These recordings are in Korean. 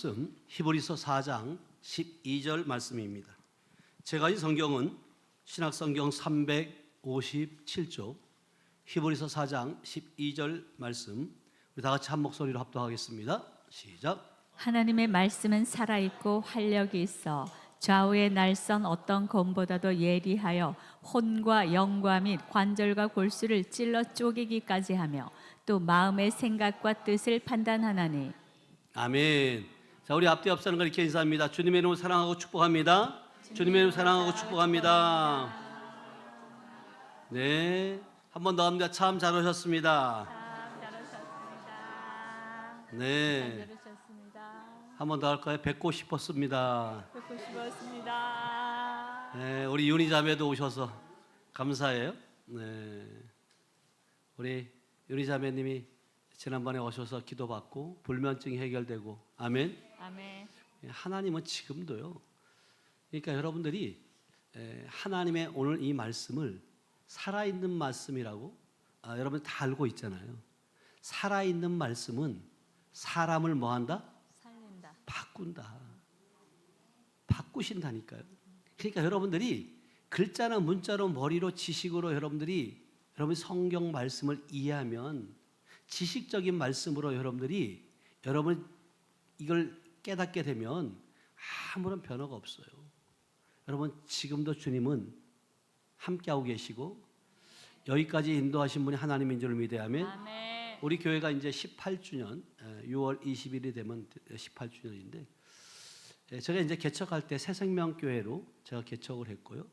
말씀 히브리서 4장 12절 말씀입니다. 제가 이 성경은 신약성경 357조 히브리서 4장 12절 말씀, 우리 다 같이 한 목소리로 합독하겠습니다. 시작. 하나님의 말씀은 살아있고 활력이 있어 좌우의 날선 어떤 검보다도 예리하여 혼과 영과 및 관절과 골수를 찔러 쪼개기까지 하며 또 마음의 생각과 뜻을 판단하나니. 아멘. 자, 우리 앞뒤 앞서는 걸 이렇게 인사합니다. 주님의 이름을 사랑하고 축복합니다. 주님의 이름을 사랑하고 축복합니다. 네, 한 번 더 합니다. 참 잘 오셨습니다. 참 잘하셨습니다. 네, 한 번 더 할까요? 뵙고 싶었습니다. 뵙고 싶었습니다. 네, 우리 윤희 자매도 오셔서 감사해요. 네, 우리 윤희 자매님이 지난번에 오셔서 기도받고 불면증이 해결되고, 아멘. 아멘. 하나님은 지금도요. 그러니까 여러분들이 하나님의 오늘 이 말씀을 살아있는 말씀이라고 여러분 다 알고 있잖아요. 살아있는 말씀은 사람을 뭐한다? 살린다. 바꾼다. 바꾸신다니까요. 그러니까 여러분들이 글자나 문자로 머리로 지식으로 여러분 성경 말씀을 이해하면 지식적인 말씀으로 여러분들이 여러분 이걸 깨닫게 되면 아무런 변화가 없어요. 여러분 지금도 주님은 함께하고 계시고 여기까지 인도하신 분이 하나님인 줄 믿어야 하면 아멘. 우리 교회가 이제 18주년 6월 20일이 되면 18주년인데 제가 이제 개척할 때 새생명교회로 제가 개척을 했고요.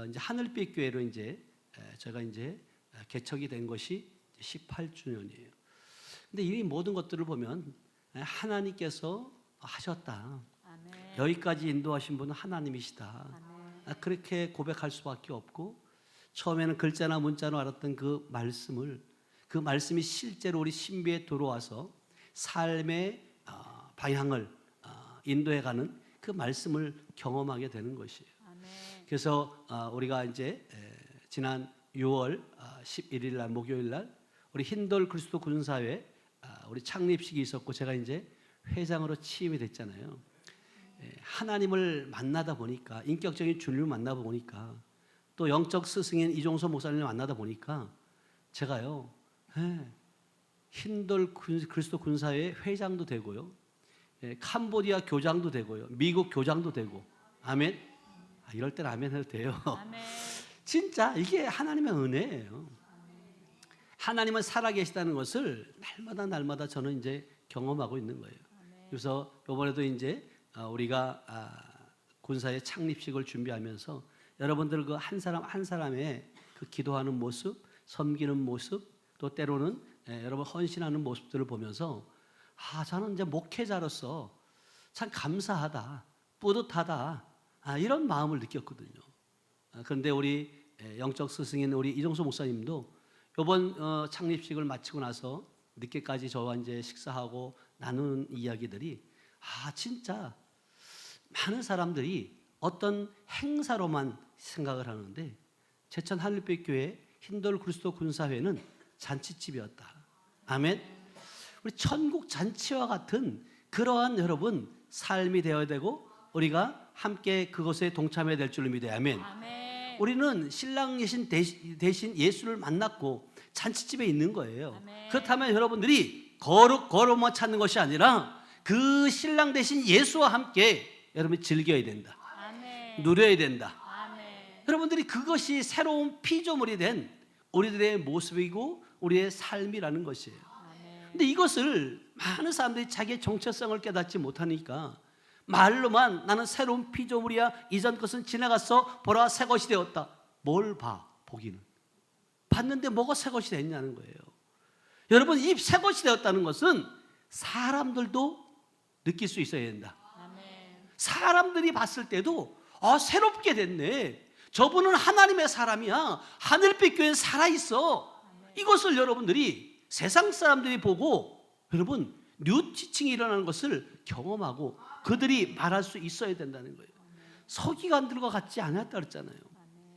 이제 하늘빛 교회로 이제 제가 이제 개척이 된 것이 18주년이에요. 근데 이 모든 것들을 보면 하나님께서 하셨다. 아멘. 여기까지 인도하신 분은 하나님이시다. 아멘. 그렇게 고백할 수밖에 없고 처음에는 글자나 문자로 알았던 그 말씀이 실제로 우리 신비에 들어와서 삶의 방향을 인도해가는 그 말씀을 경험하게 되는 것이에요. 아멘. 그래서 우리가 이제 지난 6월 11일 날 목요일 날 우리 흰돌 그리스도 군사회 우리 창립식이 있었고 제가 이제 회장으로 취임이 됐잖아요. 하나님을 만나다 보니까 인격적인 주님을 만나다 보니까 또 영적 스승인 이종서 목사님을 만나다 보니까 제가요 흰돌 그리스도 군사회 회장도 되고요, 캄보디아 교장도 되고요, 미국 교장도 되고, 아멘. 이럴 땐 아멘 해도 돼요. 아멘. 진짜 이게 하나님의 은혜예요. 하나님은 살아계시다는 것을 날마다 저는 이제 경험하고 있는 거예요. 그래서 이번에도 이제 우리가 군사의 창립식을 준비하면서 여러분들 그 한 사람 한 사람의 그 기도하는 모습, 섬기는 모습, 또 때로는 여러분 헌신하는 모습들을 보면서 저는 이제 목회자로서 참 감사하다, 뿌듯하다, 이런 마음을 느꼈거든요. 그런데 우리 영적 스승인 우리 이종수 목사님도 이번 창립식을 마치고 나서 늦게까지 저와 이제 식사하고 나누는 이야기들이 진짜 많은 사람들이 어떤 행사로만 생각을 하는데 제천 하늘빛 교회 흰돌 그리스도 군사회는 잔치집이었다. 아멘. 우리 천국 잔치와 같은 그러한 여러분 삶이 되어야 되고 우리가 함께 그것에 동참해야 될 줄로 믿어요. 아멘. 아멘. 우리는 신랑 대신 예수를 만났고 잔치집에 있는 거예요. 아멘. 그렇다면 여러분들이 거룩만 찾는 것이 아니라 그 신랑 대신 예수와 함께 여러분이 즐겨야 된다. 아멘. 누려야 된다. 아멘. 여러분들이 그것이 새로운 피조물이 된 우리들의 모습이고 우리의 삶이라는 것이에요. 아멘. 근데 이것을 많은 사람들이 자기의 정체성을 깨닫지 못하니까 말로만 나는 새로운 피조물이야, 이전 것은 지나갔어, 보라 새 것이 되었다. 뭘 봐, 보기는. 봤는데 뭐가 새 것이 됐냐는 거예요. 여러분, 이 새 것이 되었다는 것은 사람들도 느낄 수 있어야 된다. 아멘. 사람들이 봤을 때도 새롭게 됐네, 저분은 하나님의 사람이야, 하늘빛 교회는 살아있어. 이것을 여러분들이 세상 사람들이 보고 여러분 뉴 티칭이 일어나는 것을 경험하고 그들이 말할 수 있어야 된다는 거예요. 서기관들과 같지 않았다 그랬잖아요.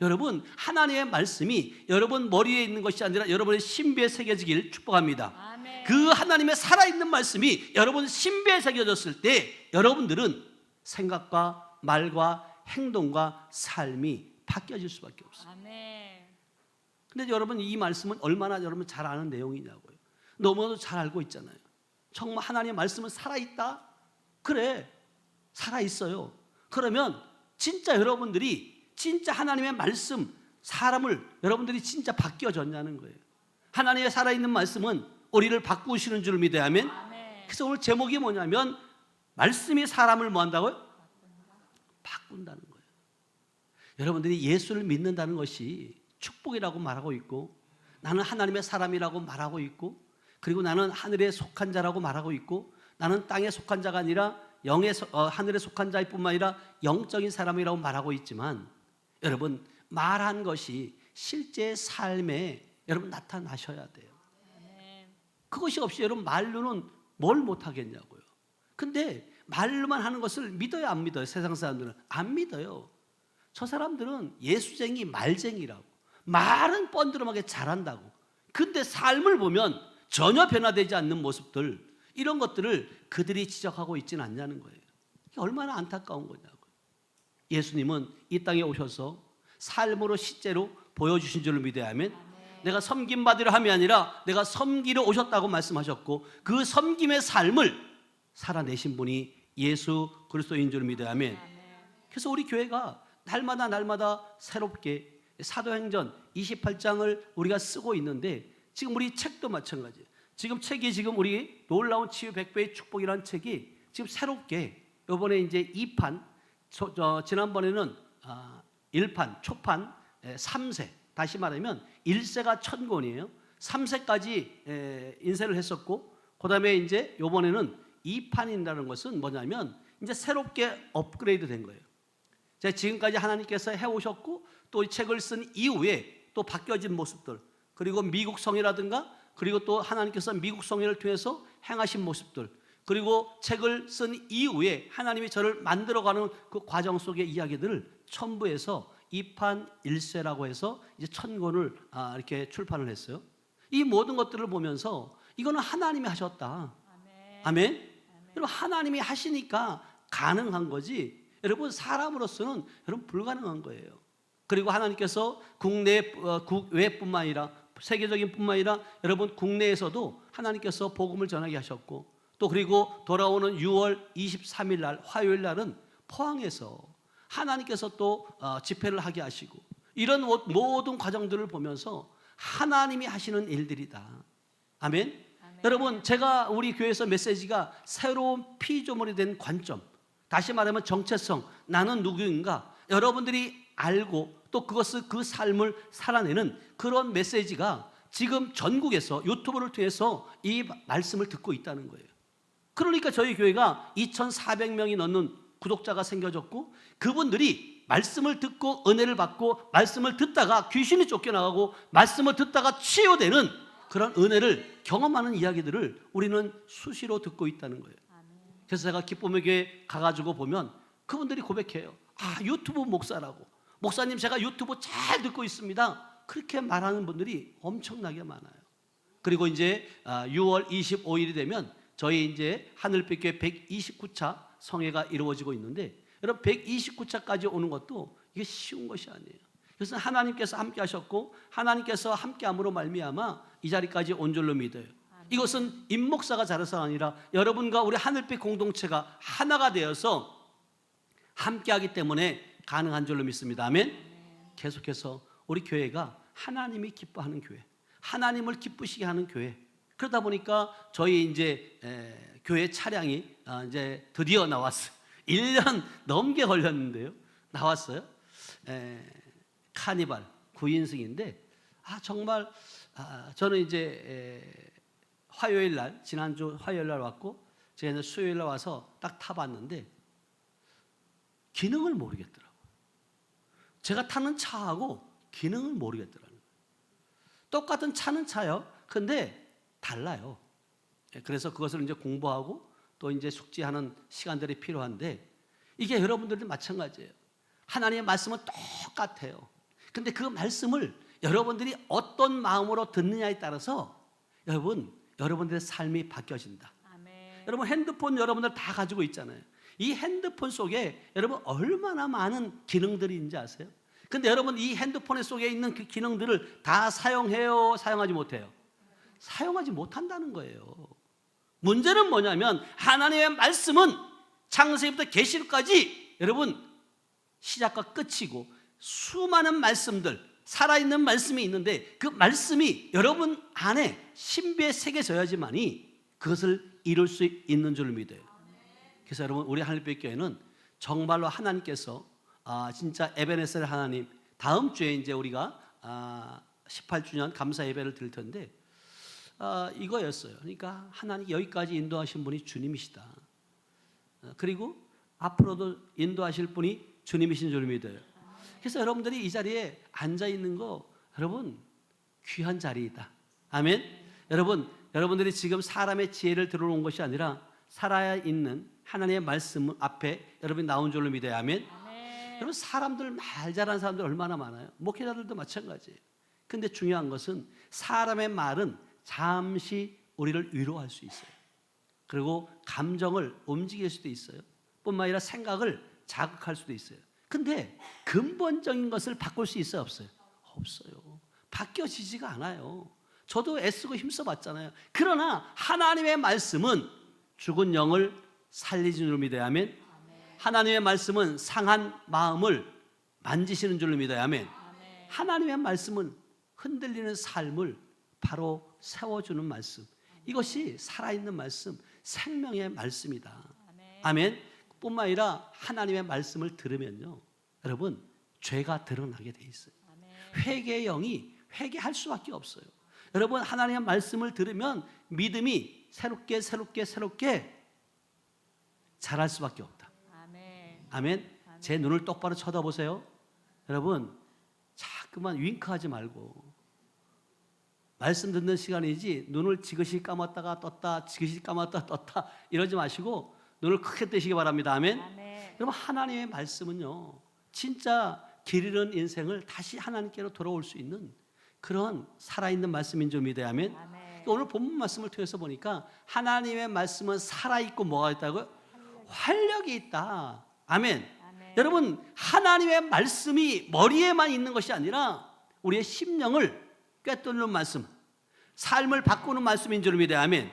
여러분, 하나님의 말씀이 여러분 머리에 있는 것이 아니라 여러분의 신비에 새겨지길 축복합니다. 아멘. 그 하나님의 살아있는 말씀이 여러분 신비에 새겨졌을 때 여러분들은 생각과 말과 행동과 삶이 바뀌어질 수밖에 없어요. 아멘. 근데 여러분, 이 말씀은 얼마나 여러분 잘 아는 내용이냐고요. 너무나도 잘 알고 있잖아요. 정말 하나님의 말씀은 살아있다? 그래, 살아있어요. 그러면 진짜 여러분들이 진짜 하나님의 말씀, 사람을 여러분들이 진짜 바뀌어졌냐는 거예요. 하나님의 살아있는 말씀은 우리를 바꾸시는 줄 믿어야 하면. 그래서 오늘 제목이 뭐냐면 말씀이 사람을 뭐 한다고요? 바꾼다는 거예요. 여러분들이 예수를 믿는다는 것이 축복이라고 말하고 있고, 나는 하나님의 사람이라고 말하고 있고, 그리고 나는 하늘에 속한 자라고 말하고 있고, 나는 땅에 속한 자가 아니라 하늘에 속한 자일 뿐만 아니라 영적인 사람이라고 말하고 있지만, 여러분, 말한 것이 실제 삶에 여러분 나타나셔야 돼요. 그것이 없이 여러분 말로는 뭘 못하겠냐고요. 근데 말로만 하는 것을 믿어요, 안 믿어요? 세상 사람들은 안 믿어요. 저 사람들은 예수쟁이, 말쟁이라고, 말은 뻔드름하게 잘한다고. 근데 삶을 보면 전혀 변화되지 않는 모습들, 이런 것들을 그들이 지적하고 있지는 않냐는 거예요. 이게 얼마나 안타까운 거냐고요. 예수님은 이 땅에 오셔서 삶으로 실제로 보여주신 줄을 믿어야 하면, 내가 섬김 받으려 함이 아니라 내가 섬기러 오셨다고 말씀하셨고, 그 섬김의 삶을 살아내신 분이 예수 그리스도인 줄 믿어야 하면. 그래서 우리 교회가 날마다 새롭게 사도행전 28장을 우리가 쓰고 있는데, 지금 우리 책도 마찬가지예요. 지금 책이 우리 놀라운 치유 100배의 축복이라는 책이 지금 새롭게 이번에 이제 2판, 지난번에는 1판, 초판, 3세, 다시 말하면 1세가 1000권이에요. 3세까지 인쇄를 했었고, 그 다음에 이제 이번에는 2판이라는 것은 뭐냐면 이제 새롭게 업그레이드 된 거예요. 제가 지금까지 하나님께서 해오셨고, 또 이 책을 쓴 이후에 또 바뀌어진 모습들, 그리고 미국 성회라든가, 그리고 또 하나님께서 미국 성회를 통해서 행하신 모습들, 그리고 책을 쓴 이후에 하나님이 저를 만들어가는 그 과정 속의 이야기들을 첨부해서 2판 1쇄라고 해서 이제 1000권을 이렇게 출판을 했어요. 이 모든 것들을 보면서 이거는 하나님이 하셨다. 아멘. 여러분, 하나님이 하시니까 가능한 거지, 여러분 사람으로서는 여러분 불가능한 거예요. 그리고 하나님께서 국외뿐만 아니라 세계적인 뿐만 아니라 여러분 국내에서도 하나님께서 복음을 전하게 하셨고, 또 그리고 돌아오는 6월 23일 날 화요일 날은 포항에서 하나님께서 또 집회를 하게 하시고, 이런 모든 과정들을 보면서 하나님이 하시는 일들이다. 아멘. 여러분, 제가 우리 교회에서 메시지가 새로운 피조물이 된 관점, 다시 말하면 정체성, 나는 누구인가, 여러분들이 알고 또 그 삶을 살아내는 그런 메시지가 지금 전국에서 유튜브를 통해서 이 말씀을 듣고 있다는 거예요. 그러니까 저희 교회가 2,400명이 넘는 구독자가 생겨졌고, 그분들이 말씀을 듣고 은혜를 받고, 말씀을 듣다가 귀신이 쫓겨나가고, 말씀을 듣다가 치유되는 그런 은혜를 경험하는 이야기들을 우리는 수시로 듣고 있다는 거예요. 그래서 제가 기쁨의 교회 가가지고 보면 그분들이 고백해요. 유튜브 목사라고, 목사님 제가 유튜브 잘 듣고 있습니다, 그렇게 말하는 분들이 엄청나게 많아요. 그리고 이제 6월 25일이 되면 저희 이제 하늘빛 교회 129차 성회가 이루어지고 있는데, 여러분 129차까지 오는 것도 이게 쉬운 것이 아니에요. 그래서 하나님께서 함께 하셨고, 하나님께서 함께 함으로 말미암아 이 자리까지 온 줄로 믿어요. 이것은 임목사가 잘해서가 아니라 여러분과 우리 하늘빛 공동체가 하나가 되어서 함께하기 때문에 가능한 줄로 믿습니다. 아멘. 계속해서 우리 교회가 하나님이 기뻐하는 교회, 하나님을 기쁘시게 하는 교회. 그러다 보니까 저희 이제 교회 차량이 이제 드디어 나왔어요. 1년 넘게 걸렸는데요, 나왔어요. 카니발 9인승인데 정말 저는 이제 화요일 날, 지난주 화요일 날 왔고, 제가 이제 수요일 날 와서 딱 타봤는데 기능을 모르겠더라고요. 제가 타는 차하고 기능을 모르겠더라고요. 똑같은 차는 차요. 근데 달라요. 그래서 그것을 이제 공부하고 또 이제 숙지하는 시간들이 필요한데, 이게 여러분들도 마찬가지예요. 하나님의 말씀은 똑같아요. 근데 그 말씀을 여러분들이 어떤 마음으로 듣느냐에 따라서 여러분들의 삶이 바뀌어진다. 아멘. 여러분 핸드폰 여러분들 다 가지고 있잖아요. 이 핸드폰 속에 여러분 얼마나 많은 기능들이 있는지 아세요? 근데 여러분 이 핸드폰 속에 있는 그 기능들을 다 사용해요? 사용하지 못해요? 사용하지 못한다는 거예요. 문제는 뭐냐면 하나님의 말씀은 창세기부터 계시록까지 여러분 시작과 끝이고 수많은 말씀들, 살아있는 말씀이 있는데 그 말씀이 여러분 안에 신비에 새겨져야지만이 그것을 이룰 수 있는 줄 믿어요. 그래서 여러분 우리 하늘빛 교회는 정말로 하나님께서 진짜 에베네셀 하나님, 다음 주에 이제 우리가 18주년 감사 예배를 드릴 텐데 이거였어요. 그러니까 하나님 여기까지 인도하신 분이 주님이시다. 그리고 앞으로도 인도하실 분이 주님이신 줄 믿어요. 그래서 여러분들이 이 자리에 앉아 있는 거 여러분 귀한 자리이다. 아멘. 여러분들이 지금 사람의 지혜를 들어온 것이 아니라 살아야 있는 하나님의 말씀 앞에 여러분이 나온 줄로 믿어요. 아멘. 여러분 사람들 말 잘하는 사람들 얼마나 많아요. 목회자들도 마찬가지예요. 근데 중요한 것은 사람의 말은 잠시 우리를 위로할 수 있어요. 그리고 감정을 움직일 수도 있어요. 뿐만 아니라 생각을 자극할 수도 있어요. 근데 근본적인 것을 바꿀 수 있어요? 없어요? 없어요. 바뀌어지지가 않아요. 저도 애쓰고 힘써봤잖아요. 그러나 하나님의 말씀은 죽은 영을 살리시는 줄 믿어야 하면, 하나님의 말씀은 상한 마음을 만지시는 줄로 믿어야 하면, 하나님의 말씀은 흔들리는 삶을 바로 세워주는 말씀, 이것이 살아있는 말씀, 생명의 말씀이다. 아멘. 뿐만 아니라 하나님의 말씀을 들으면요 여러분 죄가 드러나게 돼 있어요. 회개의 영이 회개할 수밖에 없어요. 여러분 하나님의 말씀을 들으면 믿음이 새롭게 자랄 수밖에 없다. 아멘. 제 눈을 똑바로 쳐다보세요. 여러분 자꾸만 윙크하지 말고 말씀 듣는 시간이지 눈을 지그시 감았다가 떴다 지그시 감았다 떴다 이러지 마시고 눈을 크게 뜨시기 바랍니다. 아멘. 여러분 하나님의 말씀은요 진짜 길 잃은 인생을 다시 하나님께로 돌아올 수 있는 그런 살아있는 말씀인 줄 믿어야 하면, 오늘 본문 말씀을 통해서 보니까 하나님의 말씀은 살아있고 뭐가 있다고요? 활력이 있다. 아멘. 여러분 하나님의 말씀이 머리에만 있는 것이 아니라 우리의 심령을 꿰뚫는 말씀, 삶을 바꾸는 말씀인 줄 믿어야 하면,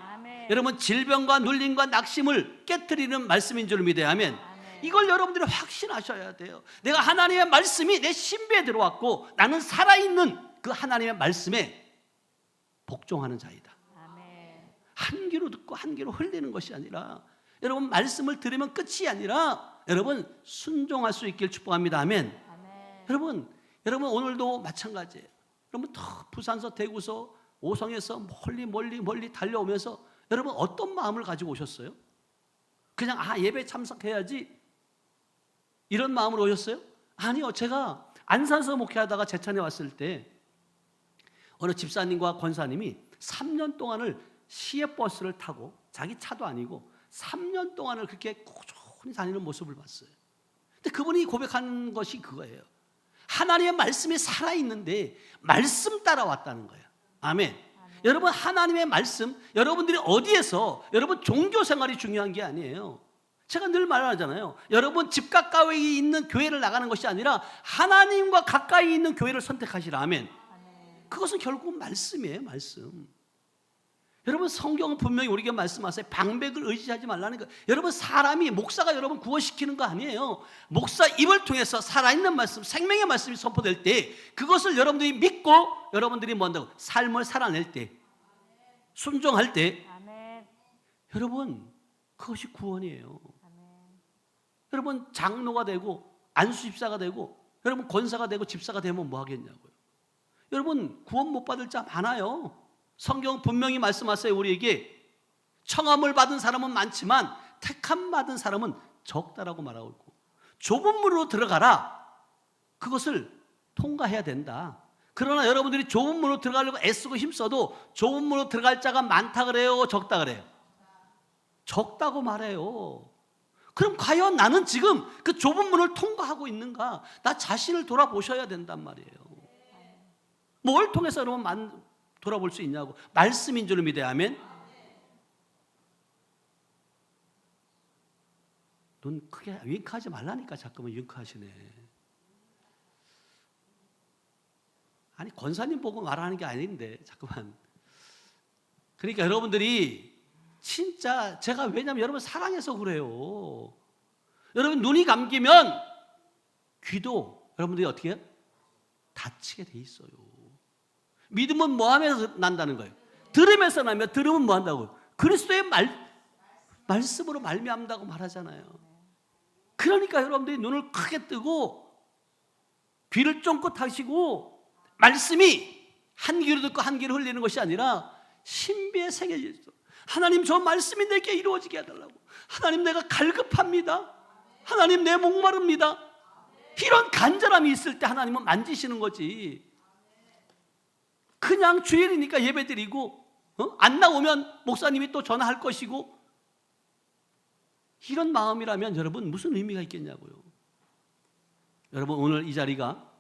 여러분 질병과 눌림과 낙심을 깨트리는 말씀인 줄 믿어야 하면, 이걸 여러분들이 확신하셔야 돼요. 내가 하나님의 말씀이 내 신비에 들어왔고 나는 살아있는 그 하나님의 말씀에 복종하는 자이다. 한 귀로 듣고 한 귀로 흘리는 것이 아니라 여러분 말씀을 들으면 끝이 아니라 여러분 순종할 수 있길 축복합니다. 아멘. 여러분 오늘도 마찬가지예요. 여러분 부산서 대구서 오성에서 멀리 달려오면서 여러분 어떤 마음을 가지고 오셨어요? 그냥 예배 참석해야지 이런 마음으로 오셨어요? 아니요. 제가 안산서 목회하다가 제천에 왔을 때 어느 집사님과 권사님이 3년 동안을 시외버스를 타고 자기 차도 아니고 3년 동안을 그렇게 꾸준히 다니는 모습을 봤어요. 근데 그분이 고백하는 것이 그거예요. 하나님의 말씀이 살아있는데 말씀 따라왔다는 거예요. 아멘. 여러분 하나님의 말씀, 여러분들이 어디에서 여러분 종교 생활이 중요한 게 아니에요. 제가 늘 말하잖아요. 여러분 집 가까이 있는 교회를 나가는 것이 아니라 하나님과 가까이 있는 교회를 선택하시라. 아멘. 그것은 결국 말씀이에요. 말씀. 여러분 성경은 분명히 우리에게 말씀하세요. 방백을 의지하지 말라는 거. 여러분 사람이 목사가 여러분 구원시키는 거 아니에요. 목사 입을 통해서 살아있는 말씀, 생명의 말씀이 선포될 때 그것을 여러분들이 믿고 여러분들이 뭔다고 삶을 살아낼 때, 순종할 때, 여러분 그것이 구원이에요. 여러분 장로가 되고 안수집사가 되고 여러분 권사가 되고 집사가 되면 뭐 하겠냐고요. 여러분 구원 못 받을 자 많아요. 성경 분명히 말씀하세요. 우리에게 청함을 받은 사람은 많지만 택함 받은 사람은 적다라고 말하고 있고, 좁은 문으로 들어가라. 그것을 통과해야 된다. 그러나 여러분들이 좁은 문으로 들어가려고 애쓰고 힘써도 좁은 문으로 들어갈 자가 많다 그래요? 적다 그래요? 적다고 말해요. 그럼 과연 나는 지금 그 좁은 문을 통과하고 있는가? 나 자신을 돌아보셔야 된단 말이에요. 뭘 통해서 여러분 돌아볼 수 있냐고. 말씀인 줄 믿어야. 아멘. 눈 크게 윙크하지 말라니까 자꾸만 윙크하시네. 아니 권사님 보고 말하는 게 아닌데 자꾸만. 그러니까 여러분들이 진짜 제가 왜냐면 여러분 사랑해서 그래요. 여러분 눈이 감기면 귀도 여러분들이 어떻게 해요? 다치게 돼 있어요. 믿음은 뭐 하면서 난다는 거예요? 들으면서 나면. 들으면 뭐 한다고? 그리스도의 말씀으로 말미암다고 말하잖아요. 그러니까 여러분들이 눈을 크게 뜨고 귀를 쫑긋 하시고 말씀이 한 귀로 듣고 한 귀로 흘리는 것이 아니라 신비의 세계에 하나님 저 말씀이 내게 이루어지게 해달라고. 하나님 내가 갈급합니다. 하나님 내 목마릅니다. 이런 간절함이 있을 때 하나님은 만지시는 거지. 그냥 주일이니까 예배드리고 안 나오면 목사님이 또 전화할 것이고 이런 마음이라면 여러분 무슨 의미가 있겠냐고요. 여러분 오늘 이 자리가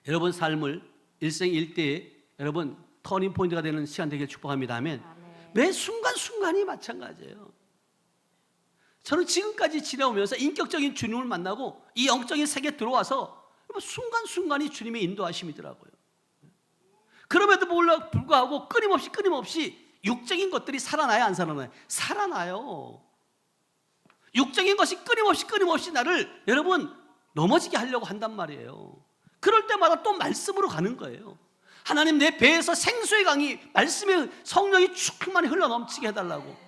여러분 삶을 일생일대에 여러분 터닝 포인트가 되는 시간 되길 축복합니다. 아멘. 매 순간순간이 마찬가지예요. 저는 지금까지 지내오면서 인격적인 주님을 만나고 이 영적인 세계에 들어와서 순간순간이 주님의 인도하심이더라고요. 그럼에도 불구하고 끊임없이 육적인 것들이 살아나요, 안 살아나요? 살아나요. 육적인 것이 끊임없이 나를 여러분 넘어지게 하려고 한단 말이에요. 그럴 때마다 또 말씀으로 가는 거예요. 하나님 내 배에서 생수의 강이 말씀의 성령이 충만히 흘러넘치게 해달라고.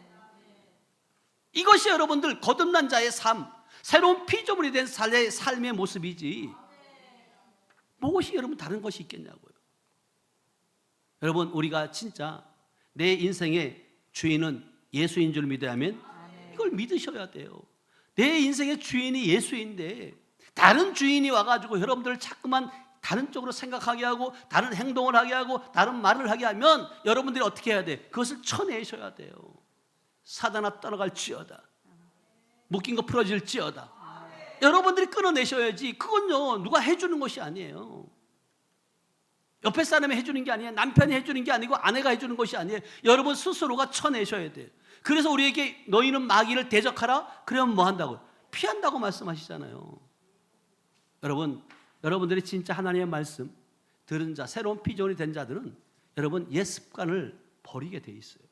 이것이 여러분들 거듭난 자의 삶, 새로운 피조물이 된 삶의 모습이지 무엇이 여러분 다른 것이 있겠냐고요. 여러분 우리가 진짜 내 인생의 주인은 예수인 줄 믿어야 하면 이걸 믿으셔야 돼요. 내 인생의 주인이 예수인데 다른 주인이 와가지고 여러분들을 자꾸만 다른 쪽으로 생각하게 하고 다른 행동을 하게 하고 다른 말을 하게 하면 여러분들이 어떻게 해야 돼? 그것을 쳐내셔야 돼요. 사단아 떠나갈지어다. 묶인 거 풀어질지어다. 여러분들이 끊어내셔야지. 그건요 누가 해주는 것이 아니에요. 옆에 사람이 해주는 게 아니에요. 남편이 해주는 게 아니고 아내가 해주는 것이 아니에요. 여러분 스스로가 쳐내셔야 돼요. 그래서 우리에게 너희는 마귀를 대적하라. 그러면 뭐 한다고? 피한다고 말씀하시잖아요. 여러분들이 진짜 하나님의 말씀 들은 자, 새로운 피조물이 된 자들은 여러분 옛 습관을 버리게 돼 있어요.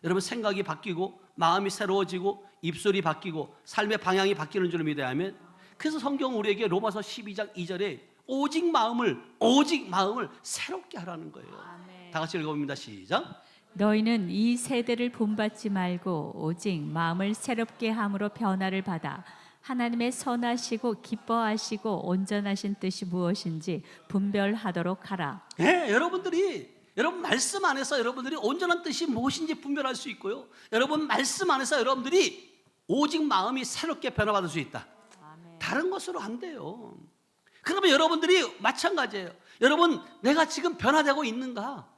여러분 생각이 바뀌고 마음이 새로워지고 입술이 바뀌고 삶의 방향이 바뀌는 줄 믿어야 하면, 그래서 성경은 우리에게 로마서 12장 2절에 오직 마음을 새롭게 하라는 거예요. 아멘. 다 같이 읽어봅니다. 시작. 너희는 이 세대를 본받지 말고 오직 마음을 새롭게 함으로 변화를 받아 하나님의 선하시고 기뻐하시고 온전하신 뜻이 무엇인지 분별하도록 하라. 네, 여러분 말씀 안에서 여러분들이 온전한 뜻이 무엇인지 분별할 수 있고요. 여러분 말씀 안에서 여러분들이 오직 마음이 새롭게 변화받을 수 있다. 아멘. 다른 것으로 안 돼요. 그러면 여러분들이 마찬가지예요. 여러분 내가 지금 변화되고 있는가?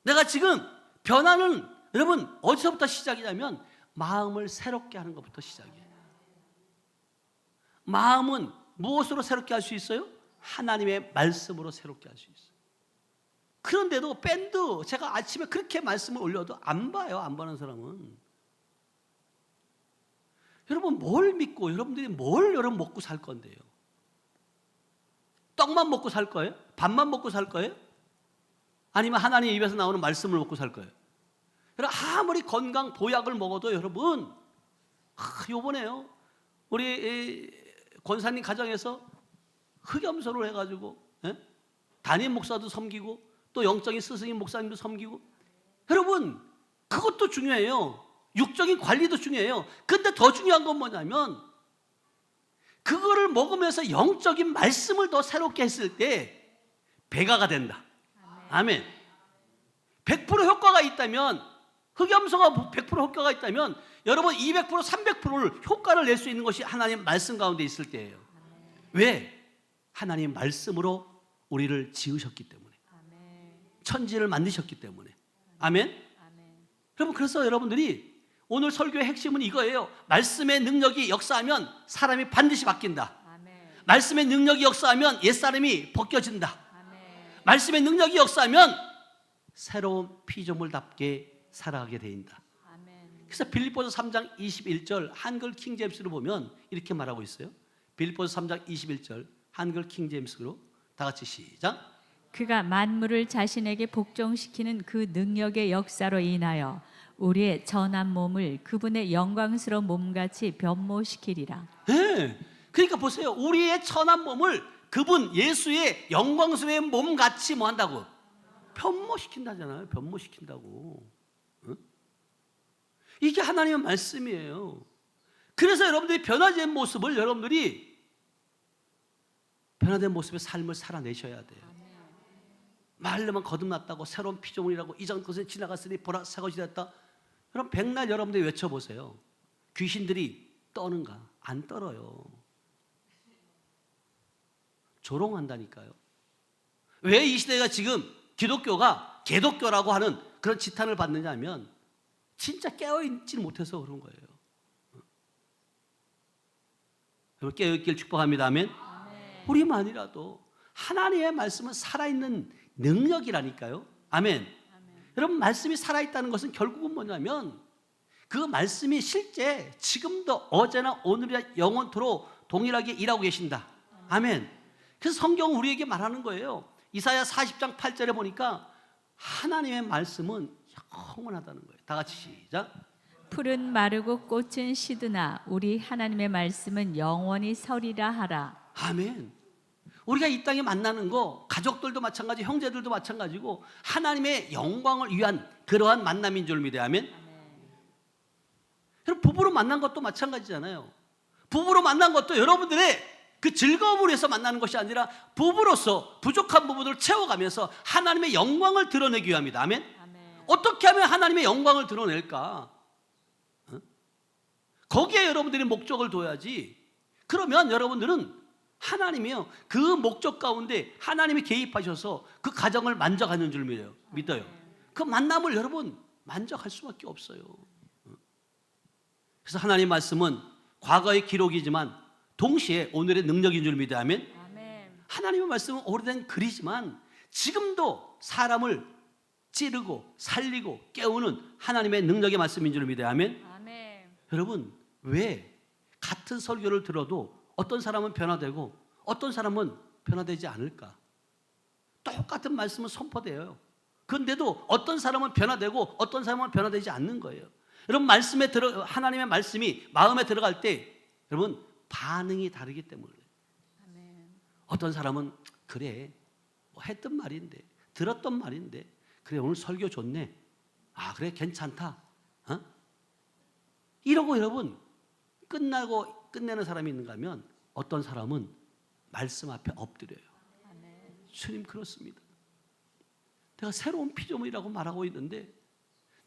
내가 지금 변화는 여러분 어디서부터 시작이냐면 마음을 새롭게 하는 것부터 시작이에요. 마음은 무엇으로 새롭게 할 수 있어요? 하나님의 말씀으로 새롭게 할 수 있어요. 그런데도 밴드 제가 아침에 그렇게 말씀을 올려도 안 봐요. 안 보는 사람은. 여러분 뭘 믿고 여러분들이 뭘 여러분 먹고 살 건데요? 떡만 먹고 살 거예요? 밥만 먹고 살 거예요? 아니면 하나님 입에서 나오는 말씀을 먹고 살 거예요? 여러분 아무리 건강 보약을 먹어도 여러분 요번에요 우리 권사님 가정에서 흑염소를 해가지고 담임 목사도 섬기고 또 영적인 스승님 목사님도 섬기고, 여러분 그것도 중요해요. 육적인 관리도 중요해요. 근데 더 중요한 건 뭐냐면 그거를 먹으면서 영적인 말씀을 더 새롭게 했을 때 배가가 된다. 아멘. 100% 효과가 있다면, 흑염소가 100% 효과가 있다면 여러분 200% 300%를 효과를 낼 수 있는 것이 하나님 말씀 가운데 있을 때예요. 왜? 하나님 말씀으로 우리를 지으셨기 때문에, 천지를 만드셨기 때문에. 아멘. 여러분 그래서 여러분들이 오늘 설교의 핵심은 이거예요. 말씀의 능력이 역사하면 사람이 반드시 바뀐다. 말씀의 능력이 역사하면 옛사람이 벗겨진다. 말씀의 능력이 역사하면 새로운 피조물답게 살아가게 된다. 그래서 빌립보서 3장 21절 한글 킹제임스로 보면 이렇게 말하고 있어요. 빌립보서 3장 21절 한글 킹제임스로 다 같이 시작. 그가 만물을 자신에게 복종시키는 그 능력의 역사로 인하여 우리의 전한 몸을 그분의 영광스러운 몸같이 변모시키리라. 네. 그러니까 보세요. 우리의 천한 몸을 그분 예수의 영광스러운 몸같이 뭐 한다고? 변모시킨다잖아요. 변모시킨다고. 응? 이게 하나님의 말씀이에요. 그래서 여러분들이 변화된 모습을 여러분들이 변화된 모습의 삶을 살아내셔야 돼요. 말로만 거듭났다고 새로운 피조물이라고 이전 것은 지나갔으니 보라 새 것이 되었다. 여러분 백날 여러분들이 외쳐보세요. 귀신들이 떠는가? 안 떨어요. 조롱한다니까요. 왜 이 시대가 지금 기독교가 개독교라고 하는 그런 지탄을 받느냐면 진짜 깨어있지 못해서 그런 거예요. 여러분 깨어있길 축복합니다. 아멘. 우리만이라도 하나님의 말씀은 살아있는 능력이라니까요. 아멘. 여러분 말씀이 살아있다는 것은 결국은 뭐냐면 그 말씀이 실제 지금도 어제나 오늘이나 영원토록 동일하게 일하고 계신다. 아멘. 그래서 성경은 우리에게 말하는 거예요. 이사야 40장 8절에 보니까 하나님의 말씀은 영원하다는 거예요. 다 같이 시작. 풀은 마르고 꽃은 시드나 우리 하나님의 말씀은 영원히 서리라 하라. 아멘. 우리가 이 땅에 만나는 거 가족들도 마찬가지, 형제들도 마찬가지고 하나님의 영광을 위한 그러한 만남인 줄 믿어요. 아멘. 여러분 부부로 만난 것도 마찬가지잖아요. 부부로 만난 것도 여러분들의 그 즐거움을 위해서 만나는 것이 아니라 부부로서 부족한 부분을 채워가면서 하나님의 영광을 드러내기 위함이다. 아멘. 어떻게 하면 하나님의 영광을 드러낼까? 거기에 여러분들이 목적을 둬야지. 그러면 여러분들은 하나님이요 그 목적 가운데 하나님이 개입하셔서 그 가정을 만져가는 줄 믿어요. 그 만남을 여러분 만져갈 수밖에 없어요. 그래서 하나님 말씀은 과거의 기록이지만 동시에 오늘의 능력인 줄 믿어요. 아멘. 하나님의 말씀은 오래된 글이지만 지금도 사람을 찌르고 살리고 깨우는 하나님의 능력의 말씀인 줄 믿어요. 아멘. 여러분 왜 같은 설교를 들어도 어떤 사람은 변화되고 어떤 사람은 변화되지 않을까? 똑같은 말씀은 선포돼요. 그런데도 어떤 사람은 변화되고 어떤 사람은 변화되지 않는 거예요. 여러분 하나님의 말씀이 마음에 들어갈 때 여러분 반응이 다르기 때문에 어떤 사람은 그래 뭐 했던 말인데 들었던 말인데 그래 오늘 설교 좋네. 아 그래 괜찮다. 이러고 여러분 끝내는 사람이 있는가 하면 어떤 사람은 말씀 앞에 엎드려요. 주님 그렇습니다. 내가 새로운 피조물이라고 말하고 있는데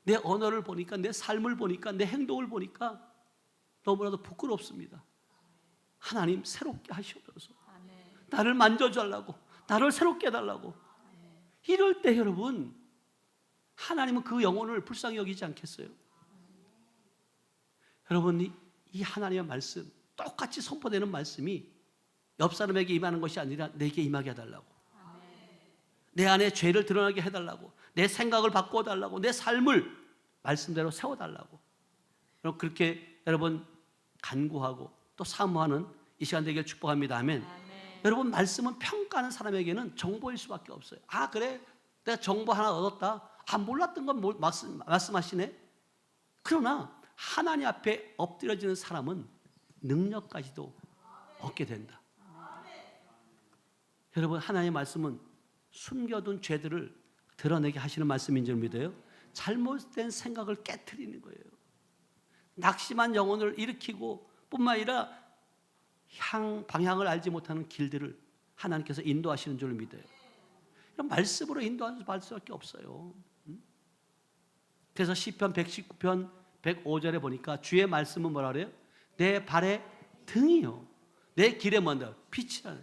내 언어를 보니까 내 삶을 보니까 내 행동을 보니까 너무나도 부끄럽습니다. 하나님 새롭게 하시옵소서. 나를 만져달라고 나를 새롭게 해달라고. 이럴 때 여러분 하나님은 그 영혼을 불쌍히 여기지 않겠어요? 여러분 이 하나님의 말씀 똑같이 선포되는 말씀이 옆 사람에게 임하는 것이 아니라 내게 임하게 해달라고. 내 안에 죄를 드러나게 해달라고. 내 생각을 바꿔달라고. 내 삶을 말씀대로 세워달라고. 그렇게 여러분 간구하고 또 사모하는 이 시간 되길 축복합니다. 아멘. 여러분 말씀은 평가하는 사람에게는 정보일 수밖에 없어요. 아 그래 내가 정보 하나 얻었다. 아 몰랐던 건 말씀하시네. 그러나 하나님 앞에 엎드려지는 사람은 능력까지도 얻게 된다. 여러분 하나님의 말씀은 숨겨둔 죄들을 드러내게 하시는 말씀인 줄 믿어요. 잘못된 생각을 깨트리는 거예요. 낙심한 영혼을 일으키고 뿐만 아니라 방향을 알지 못하는 길들을 하나님께서 인도하시는 줄 믿어요. 이런 말씀으로 인도하는 수밖에 없어요. 그래서 시편 119편 105절에 보니까 주의 말씀은 뭐라 그래요? 내 발의 등이요 내 길에 뭔가 빛이라.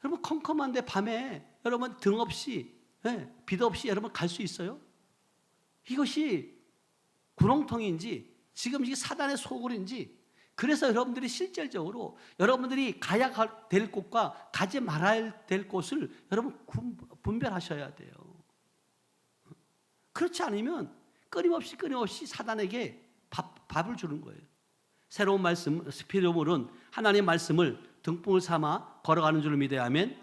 여러분 컴컴한데 밤에 여러분 등 없이 빛 없이 여러분 갈 수 있어요? 이것이 구렁텅이인지 지금 이게 사단의 소굴인지 그래서 여러분들이 실질적으로 여러분들이 가야 될 곳과 가지 말아야 될 곳을 여러분 분별하셔야 돼요. 그렇지 않으면 끊임없이 사단에게 밥을 주는 거예요. 새로운 말씀, 스피릿물은 하나님의 말씀을 등불 삼아 걸어가는 줄을 믿어야 하면,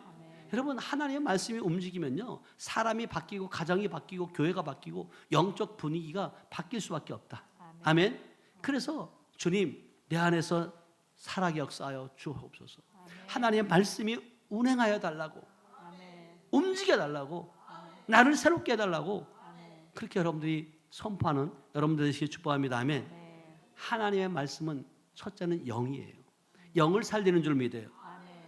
여러분 하나님의 말씀이 움직이면요, 사람이 바뀌고 가정이 바뀌고 교회가 바뀌고 영적 분위기가 바뀔 수밖에 없다. 아멘. 그래서 주님, 내 안에서 살아계 역사하여 주옵소서. 하나님의 말씀이 운행하여 달라고, 움직여 달라고, 나를 새롭게 해달라고, 그렇게 여러분들이 선포하는 여러분들 되시길 축복합니다. 아멘. 하나님의 말씀은 첫째는 영이에요. 영을 살리는 줄 믿어요.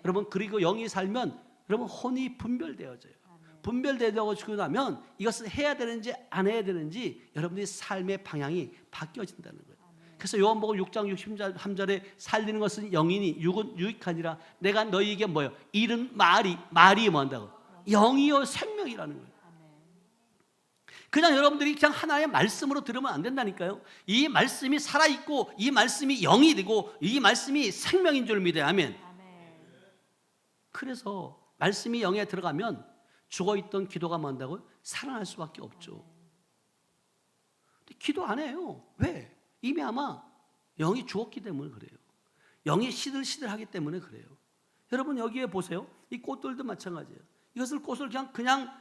여러분, 그리고 영이 살면 여러분 혼이 분별되어져요. 분별되어지고 나면 이것을 해야 되는지 안 해야 되는지 여러분들이 삶의 방향이 바뀌어진다는 거예요. 그래서 요한복음 6장 63절에 살리는 것은 영이니 육은 유익하니라. 내가 너희에게 뭐예요? 이른 말이 뭐한다고? 영이요 생명이라는 거예요. 그냥 여러분들이 그냥 하나의 말씀으로 들으면 안 된다니까요. 이 말씀이 살아있고 이 말씀이 영이 되고 이 말씀이 생명인 줄 믿어야 하면, 그래서 말씀이 영에 들어가면 죽어있던 기도가 뭔다고요? 살아날 수밖에 없죠. 기도 안 해요. 왜? 이미 아마 영이 죽었기 때문에 그래요. 영이 시들시들하기 때문에 그래요. 여러분 여기에 보세요. 이 꽃들도 마찬가지예요. 꽃을 그냥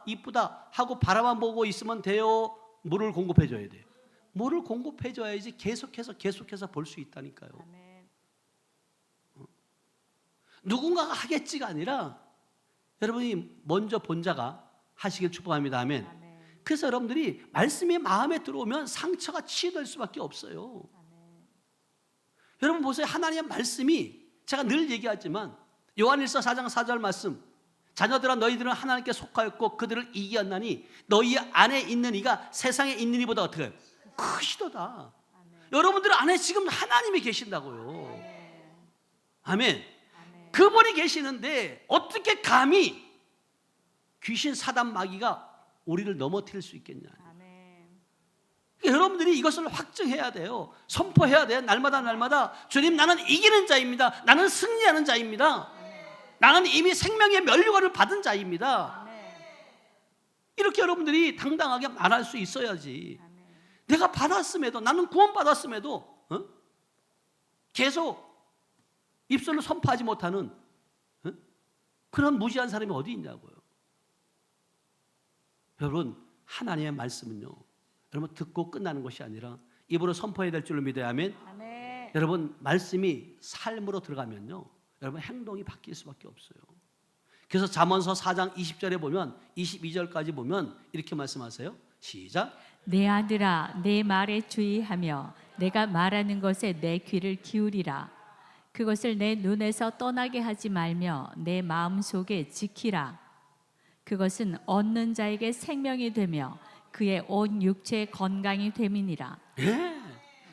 이쁘다 하고 바라만 보고 있으면 돼요? 물을 공급해 줘야 돼요. 물을 공급해 줘야지 계속해서 볼 수 있다니까요. 누군가가 하겠지가 아니라 여러분이 먼저 본 자가 하시길 축복합니다. 아멘. 그래서 여러분들이 말씀이 마음에 들어오면 상처가 치유될 수밖에 없어요. 여러분 보세요. 하나님의 말씀이, 제가 늘 얘기하지만 요한일서 4장 4절 말씀, 자녀들아 너희들은 하나님께 속하였고 그들을 이기었나니 너희 안에 있는 이가 세상에 있는 이보다 어떻게 해요? 크시도다. 여러분들 안에 지금 하나님이 계신다고요. 아멘. 그분이 계시는데 어떻게 감히 귀신 사단 마귀가 우리를 넘어뜨릴 수 있겠냐. 여러분들이 이것을 확증해야 돼요. 선포해야 돼요. 날마다 주님, 나는 이기는 자입니다. 나는 승리하는 자입니다. 나는 이미 생명의 면류관을 받은 자입니다. 이렇게 여러분들이 당당하게 말할 수 있어야지. 내가 받았음에도, 나는 구원받았음에도 계속 입술로 선포하지 못하는 그런 무지한 사람이 어디 있냐고요. 여러분, 하나님의 말씀은요, 여러분 듣고 끝나는 것이 아니라 입으로 선포해야 될 줄로 믿어야 하면, 여러분 말씀이 삶으로 들어가면요, 여러분 행동이 바뀔 수밖에 없어요. 그래서 잠언서 4장 20절에 보면 22절까지 보면 이렇게 말씀하세요. 시작. 내 아들아, 내 말에 주의하며 내가 말하는 것에 내 귀를 기울이라. 그것을 내 눈에서 떠나게 하지 말며 내 마음속에 지키라. 그것은 얻는 자에게 생명이 되며 그의 온 육체의 건강이 됨이니라. 예,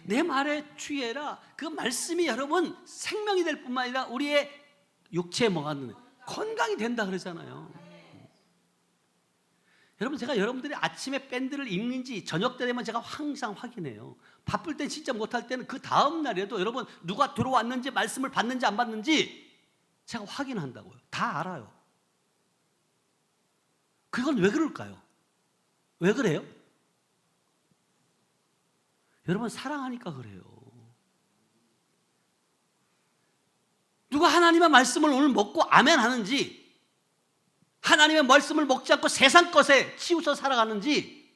내 말에 주의해라. 그 말씀이 여러분 생명이 될 뿐만 아니라 우리의 육체에 뭐가 건강이 된다 그러잖아요. 여러분, 제가 여러분들이 아침에 밴드를 읽는지 저녁 때 되면 제가 항상 확인해요. 바쁠 때 진짜 못할 때는 그 다음 날에도 여러분 누가 들어왔는지 말씀을 받는지 안 받는지 제가 확인한다고요. 다 알아요. 그건 왜 그럴까요? 왜 그래요? 여러분 사랑하니까 그래요. 누가 하나님의 말씀을 오늘 먹고 아멘 하는지, 하나님의 말씀을 먹지 않고 세상 것에 치우쳐 살아가는지,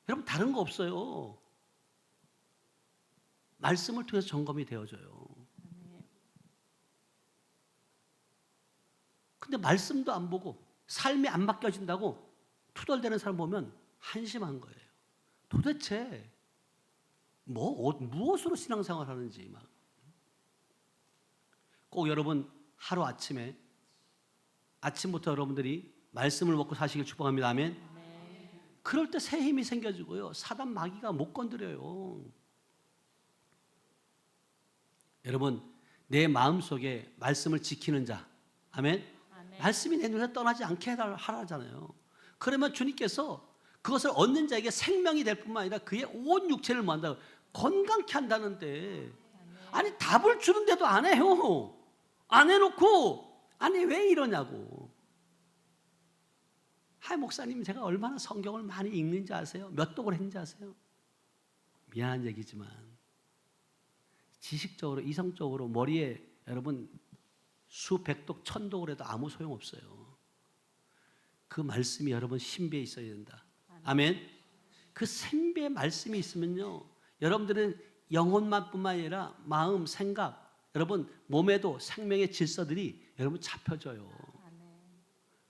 여러분 다른 거 없어요. 말씀을 통해서 점검이 되어져요. 근데 말씀도 안 보고 삶이 안 바뀌어진다고 투덜대는 사람 보면 한심한 거예요. 도대체 무엇으로 신앙생활 하는지 막. 꼭 여러분 하루 아침부터 여러분들이 말씀을 먹고 사시길 축복합니다. 아멘. 그럴 때 새 힘이 생겨지고요, 사단 마귀가 못 건드려요. 여러분, 내 마음속에 말씀을 지키는 자, 아멘. 말씀이 내 눈에 떠나지 않게 하라잖아요. 그러면 주님께서 그것을 얻는 자에게 생명이 될 뿐만 아니라 그의 온 육체를 뭐한다? 건강케 한다는데, 아니 답을 주는데도 안 해요. 안 해놓고 아니 왜 이러냐고. 하이 목사님, 제가 얼마나 성경을 많이 읽는지 아세요? 몇 독을 했는지 아세요? 미안한 얘기지만 지식적으로 이성적으로 머리에 여러분 수백 독 천독을 해도 아무 소용없어요. 그 말씀이 여러분 신비에 있어야 된다. 아멘. 그 신비의 말씀이 있으면요, 여러분들은 영혼만 뿐만 아니라 마음, 생각, 여러분 몸에도 생명의 질서들이 여러분 잡혀져요.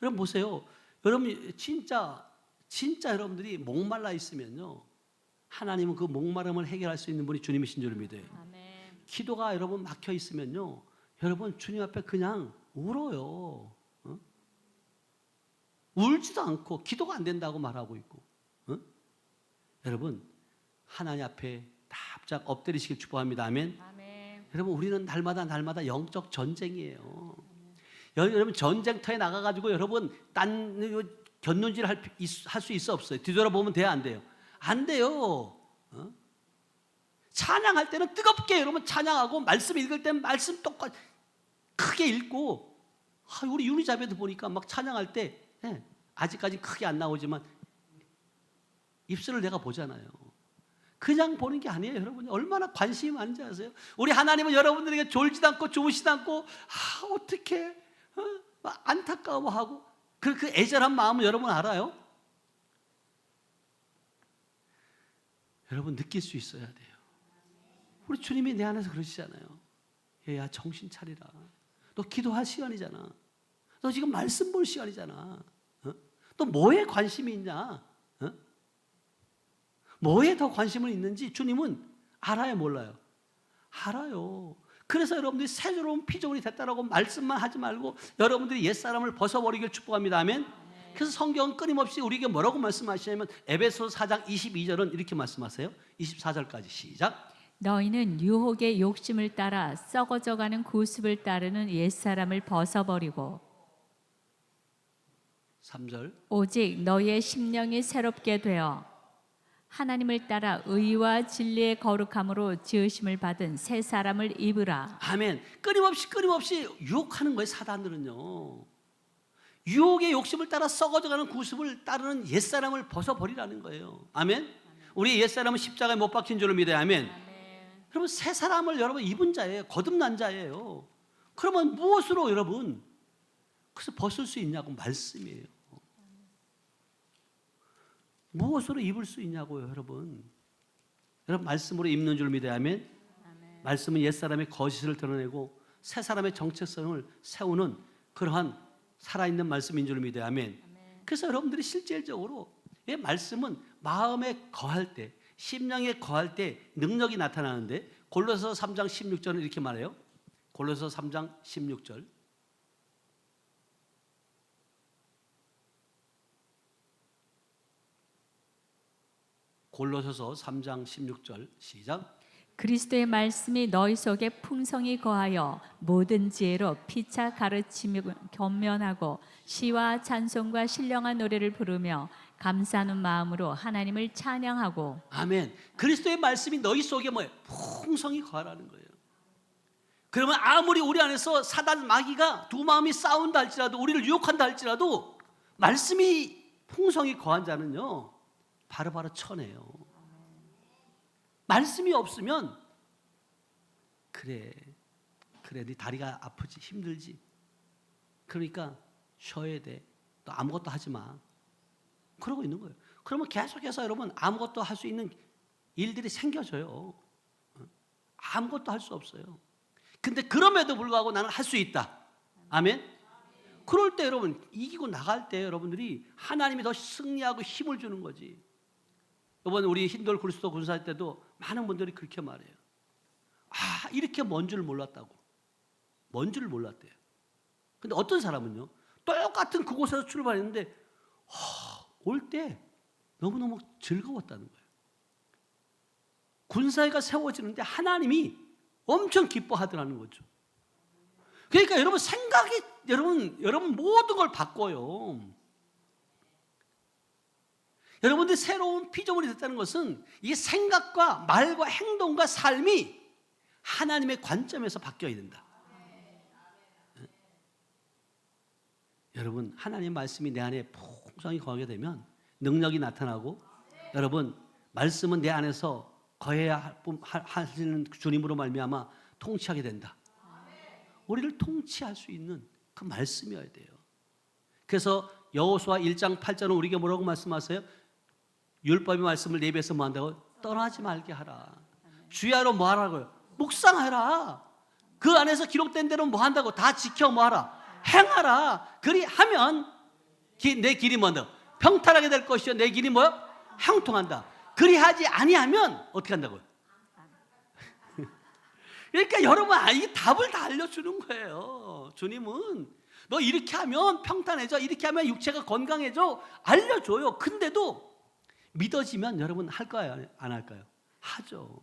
여러분 보세요. 여러분 진짜 여러분들이 목말라 있으면요, 하나님은 그 목마름을 해결할 수 있는 분이 주님이신 줄 믿어요. 아멘. 기도가 여러분 막혀 있으면요, 여러분 주님 앞에 그냥 울어요. 울지도 않고 기도가 안 된다고 말하고 있고. 여러분 하나님 앞에 납작 엎드리시길 축복합니다. 아멘. 아멘. 여러분 우리는 날마다 영적 전쟁이에요. 여러분 전쟁터에 나가가지고 여러분 딴 곁눈질 할 수 있어 없어요? 뒤돌아보면 돼요, 안 돼요? 안 돼요. 찬양할 때는 뜨겁게 여러분 찬양하고, 말씀 읽을 때는 말씀 똑같이 크게 읽고. 우리 유리자매도 보니까 막 찬양할 때 아직까지 크게 안 나오지만 입술을 내가 보잖아요. 그냥 보는 게 아니에요. 여러분 얼마나 관심이 많은지 아세요? 우리 하나님은 여러분들에게 졸지도 않고 주무시도 않고 어떻게 막 안타까워하고 그 애절한 마음을 여러분 알아요? 여러분 느낄 수 있어야 돼요. 우리 주님이 내 안에서 그러시잖아요. 얘야 정신 차리라. 너 기도할 시간이잖아. 너 지금 말씀 볼 시간이잖아. 너 뭐에 관심이 있냐? 뭐에 더 관심을 있는지 주님은 알아요, 몰라요? 알아요. 그래서 여러분들이 새로운 피조물이 됐다라고 말씀만 하지 말고 여러분들이 옛사람을 벗어버리길 축복합니다. 아멘. 그래서 성경은 끊임없이 우리에게 뭐라고 말씀하시냐면 에베소서 4장 22절은 이렇게 말씀하세요. 24절까지 시작. 너희는 유혹의 욕심을 따라 썩어져가는 구습을 따르는 옛사람을 벗어버리고 3절. 오직 너희의 심령이 새롭게 되어 하나님을 따라 의와 진리의 거룩함으로 지으심을 받은 새 사람을 입으라. 아멘. 끊임없이 유혹하는 거예요, 사단들은요. 유혹의 욕심을 따라 썩어져가는 구습을 따르는 옛사람을 벗어버리라는 거예요. 아멘. 우리 옛사람은 십자가에 못 박힌 줄을 믿어요. 아멘. 여러분 새 사람을 여러분 입은 자예요. 거듭난 자예요. 그러면 무엇으로 여러분 그래서 벗을 수 있냐고? 말씀이에요. 무엇으로 입을 수 있냐고요, 여러분. 여러분 말씀으로 입는 줄 믿어야. 아멘. 말씀은 옛사람의 거짓을 드러내고 새 사람의 정체성을 세우는 그러한 살아있는 말씀인 줄 믿어야. 아멘. 그래서 여러분들이 실질적으로 이 말씀은 마음에 거할 때, 심령에 거할 때 능력이 나타나는데, 골로새서 3장 16절은 이렇게 말해요. 골로새서 3장 16절. 골로새서 3장 16절 시작. 그리스도의 말씀이 너희 속에 풍성히 거하여 모든 지혜로 피차 가르치며 겸면하고 시와 찬송과 신령한 노래를 부르며 감사하는 마음으로 하나님을 찬양하고. 아멘. 그리스도의 말씀이 너희 속에 뭐예요? 풍성히 거하라는 거예요. 그러면 아무리 우리 안에서 사단 마귀가 두 마음이 싸운다 할지라도, 우리를 유혹한다 할지라도 말씀이 풍성히 거한 자는요 바로바로 쳐내요. 말씀이 없으면 그래 네 다리가 아프지, 힘들지, 그러니까 쉬어야 돼, 또 아무것도 하지 마, 그러고 있는 거예요. 그러면 계속해서 여러분 아무것도 할 수 있는 일들이 생겨져요. 아무것도 할 수 없어요. 근데 그럼에도 불구하고 나는 할 수 있다. 아멘. 그럴 때 여러분 이기고 나갈 때 여러분들이 하나님이 더 승리하고 힘을 주는 거지. 이번 우리 힌돌 그리스도 군사할 때도 많은 분들이 그렇게 말해요. 이렇게 먼 줄 몰랐다고. 먼 줄 몰랐대요. 근데 어떤 사람은요, 똑같은 그곳에서 출발했는데 올 때 너무너무 즐거웠다는 거예요. 군사회가 세워지는데 하나님이 엄청 기뻐하더라는 거죠. 그러니까 여러분 생각이 여러분 모든 걸 바꿔요. 여러분들이 새로운 피조물이 됐다는 것은 이 생각과 말과 행동과 삶이 하나님의 관점에서 바뀌어야 된다. 여러분, 하나님의 말씀이 내 안에 풍성히 거하게 되면 능력이 나타나고, 여러분, 말씀은 내 안에서 거해야 하시는 주님으로 말미암아 통치하게 된다. 우리를 통치할 수 있는 그 말씀이어야 돼요. 그래서 여호수아 1장 8절은 우리에게 뭐라고 말씀하세요? 율법의 말씀을 내 입에서 뭐 한다고? 떠나지 말게 하라. 주야로 뭐 하라고요? 묵상하라. 그 안에서 기록된 대로 뭐 한다고? 다 지켜 뭐 하라? 행하라. 그리하면 내 길이 뭐다? 평탄하게 될 것이요 내 길이 뭐요? 형통한다. 그리하지 아니하면 어떻게 한다고요? 그러니까 여러분, 이 답을 다 알려주는 거예요. 주님은 너 이렇게 하면 평탄해져, 이렇게 하면 육체가 건강해져, 알려줘요. 근데도 믿어지면 여러분 할까요? 안 할까요? 하죠.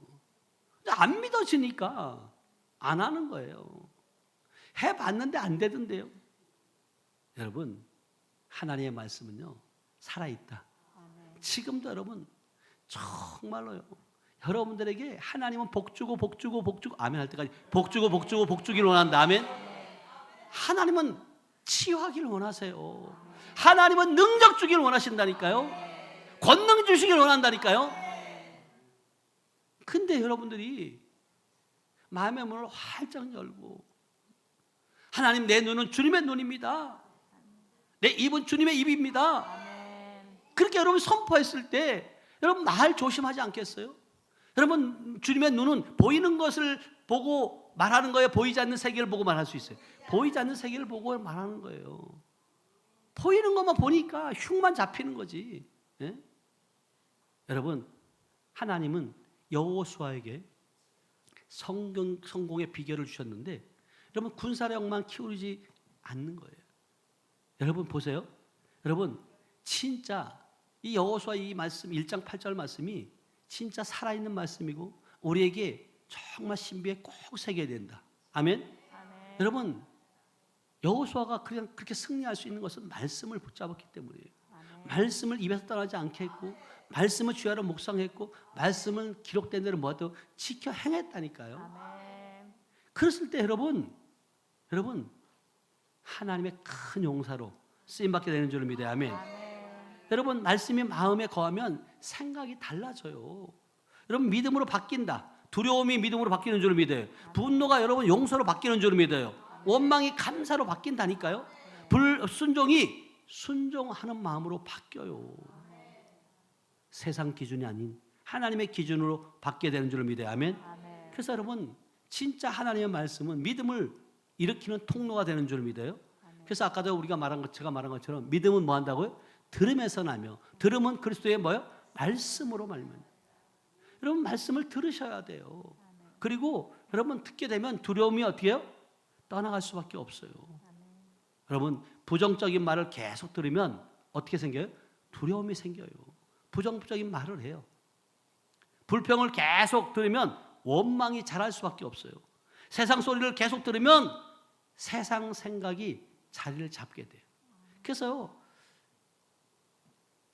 안 믿어지니까 안 하는 거예요. 해봤는데 안 되던데요. 여러분, 하나님의 말씀은요 살아있다. 지금도 여러분 정말로요, 여러분들에게 하나님은 복주고 복주고 복주고 아멘 할 때까지 복주고 복주고 복주기를 원한다. 아멘. 하나님은 치유하기를 원하세요. 하나님은 능력 주기를 원하신다니까요. 권능 주시기를 원한다니까요. 근데 여러분들이 마음의 문을 활짝 열고, 하나님, 내 눈은 주님의 눈입니다. 내 입은 주님의 입입니다. 그렇게 여러분 선포했을 때 여러분 말 조심하지 않겠어요? 여러분, 주님의 눈은 보이는 것을 보고 말하는 거예요? 보이지 않는 세계를 보고 말할 수 있어요? 보이지 않는 세계를 보고 말하는 거예요. 보이는 것만 보니까 흉만 잡히는 거지. 예? 여러분, 하나님은 여호수아에게 성공의 비결을 주셨는데, 여러분 군사력만 키우지 않는 거예요. 여러분 보세요. 여러분, 진짜 이 여호수아 이 말씀 1장 8절 말씀이 진짜 살아있는 말씀이고 우리에게 정말 신비에 꼭 새겨야 된다. 아멘? 아멘. 여러분, 여호수아가 그냥 그렇게 승리할 수 있는 것은 말씀을 붙잡았기 때문이에요. 아멘. 말씀을 입에서 떠나지 않게 했고, 말씀을 주야로 묵상했고, 말씀은 기록된 대로 뭐도 지켜 행했다니까요. 아멘. 그랬을 때 여러분 하나님의 큰 용사로 쓰임받게 되는 줄을 믿어요. 아멘. 아멘. 여러분, 말씀이 마음에 거하면 생각이 달라져요. 여러분, 믿음으로 바뀐다. 두려움이 믿음으로 바뀌는 줄을 믿어요. 분노가 여러분 용서로 바뀌는 줄을 믿어요. 원망이 감사로 바뀐다니까요. 불순종이 순종하는 마음으로 바뀌어요. 세상 기준이 아닌 하나님의 기준으로 바뀌게 되는 줄을 믿어요. 아멘. 그래서 여러분, 진짜 하나님의 말씀은 믿음을 일으키는 통로가 되는 줄을 믿어요. 그래서 아까도 제가 말한 것처럼 믿음은 뭐 한다고요? 들음에서 나며, 들음은 그리스도의 뭐요? 말씀으로 말면. 여러분, 말씀을 들으셔야 돼요. 그리고 여러분 듣게 되면 두려움이 어떻게 해요? 떠나갈 수밖에 없어요. 여러분, 부정적인 말을 계속 들으면 어떻게 생겨요? 두려움이 생겨요. 부정적인 말을 해요. 불평을 계속 들으면 원망이 자랄 수밖에 없어요. 세상 소리를 계속 들으면 세상 생각이 자리를 잡게 돼요. 그래서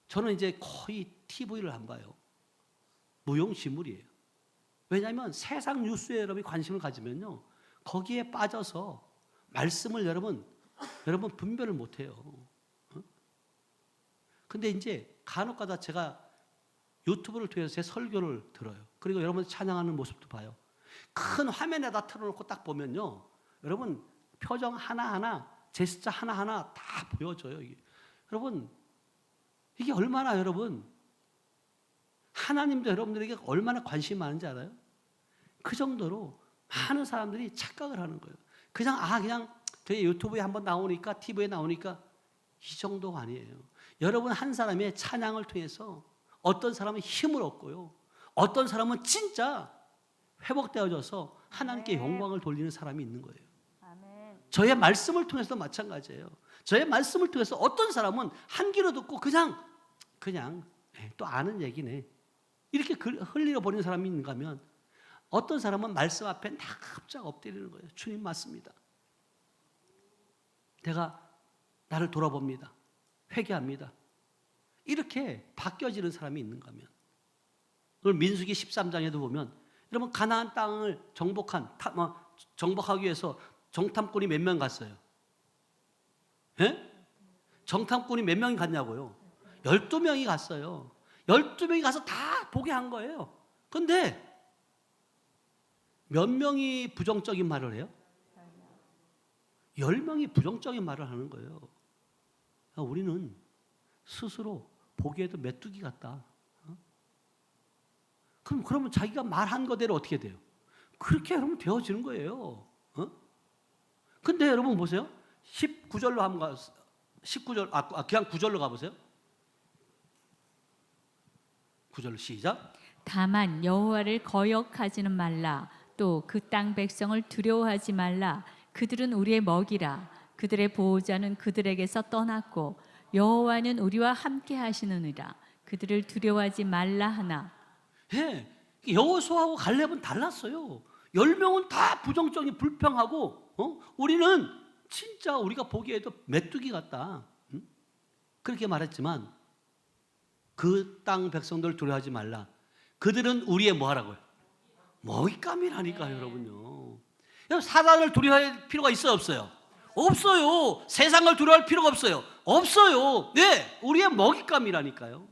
저는 이제 거의 TV를 안 봐요. 무용지물이에요. 왜냐하면 세상 뉴스에 여러분이 관심을 가지면요, 거기에 빠져서 말씀을 여러분 분별을 못해요. 근데 이제 간혹가다 제가 유튜브를 통해서 제 설교를 들어요. 그리고 여러분 찬양하는 모습도 봐요. 큰 화면에다 틀어놓고 딱 보면요, 여러분 표정 하나하나, 제스처 하나하나 다 보여줘요. 여러분, 이게 얼마나 여러분, 하나님도 여러분들에게 얼마나 관심이 많은지 알아요? 그 정도로 많은 사람들이 착각을 하는 거예요. 그냥 저희 유튜브에 한번 나오니까, TV에 나오니까, 이 정도가 아니에요. 여러분 한 사람의 찬양을 통해서 어떤 사람은 힘을 얻고요, 어떤 사람은 진짜 회복되어져서 하나님께 영광을 돌리는 사람이 있는 거예요. 저의 말씀을 통해서도 마찬가지예요. 저의 말씀을 통해서 어떤 사람은 한 귀로 듣고 그냥 또 아는 얘기네, 이렇게 흘려 버리는 사람이 있는가 하면, 어떤 사람은 말씀 앞에 납작 엎드리는 거예요. 주님 맞습니다. 내가 나를 돌아봅니다. 회개합니다. 이렇게 바뀌어지는 사람이 있는가 하면, 오늘 민수기 13장에도 보면 여러분 가나안 땅을 정복하기 위해서 정탐꾼이 몇 명 갔어요? 예? 정탐꾼이 몇 명이 갔냐고요? 12명이 갔어요. 12명이 가서 다 보게 한 거예요. 그런데 몇 명이 부정적인 말을 해요? 10명이 부정적인 말을 하는 거예요. 우리는 스스로 보기에도 메뚜기 같다. 그러면 자기가 말한 거대로 어떻게 돼요? 그렇게 여러분 되어지는 거예요. 근데 여러분 보세요. 19절로 한번 19절, 그냥 9절로 가보세요. 9절로 시작. 다만 여호와를 거역하지는 말라. 또 그 땅 백성을 두려워하지 말라. 그들은 우리의 먹이라. 그들의 보호자는 그들에게서 떠났고 여호와는 우리와 함께 하시느니라. 그들을 두려워하지 말라 하나. 예, 여호수아하고 갈렙은 달랐어요. 10명은 다 부정적인 불평하고, 우리는 진짜 우리가 보기에도 메뚜기 같다. 그렇게 말했지만 그 땅 백성들 두려워하지 말라. 그들은 우리의 뭐 하라고요? 먹잇감이라니까요, 여러분요. 사단을 두려워할 필요가 있어요, 없어요? 없어요. 세상을 두려워할 필요가 없어요. 없어요. 네, 우리의 먹잇감이라니까요.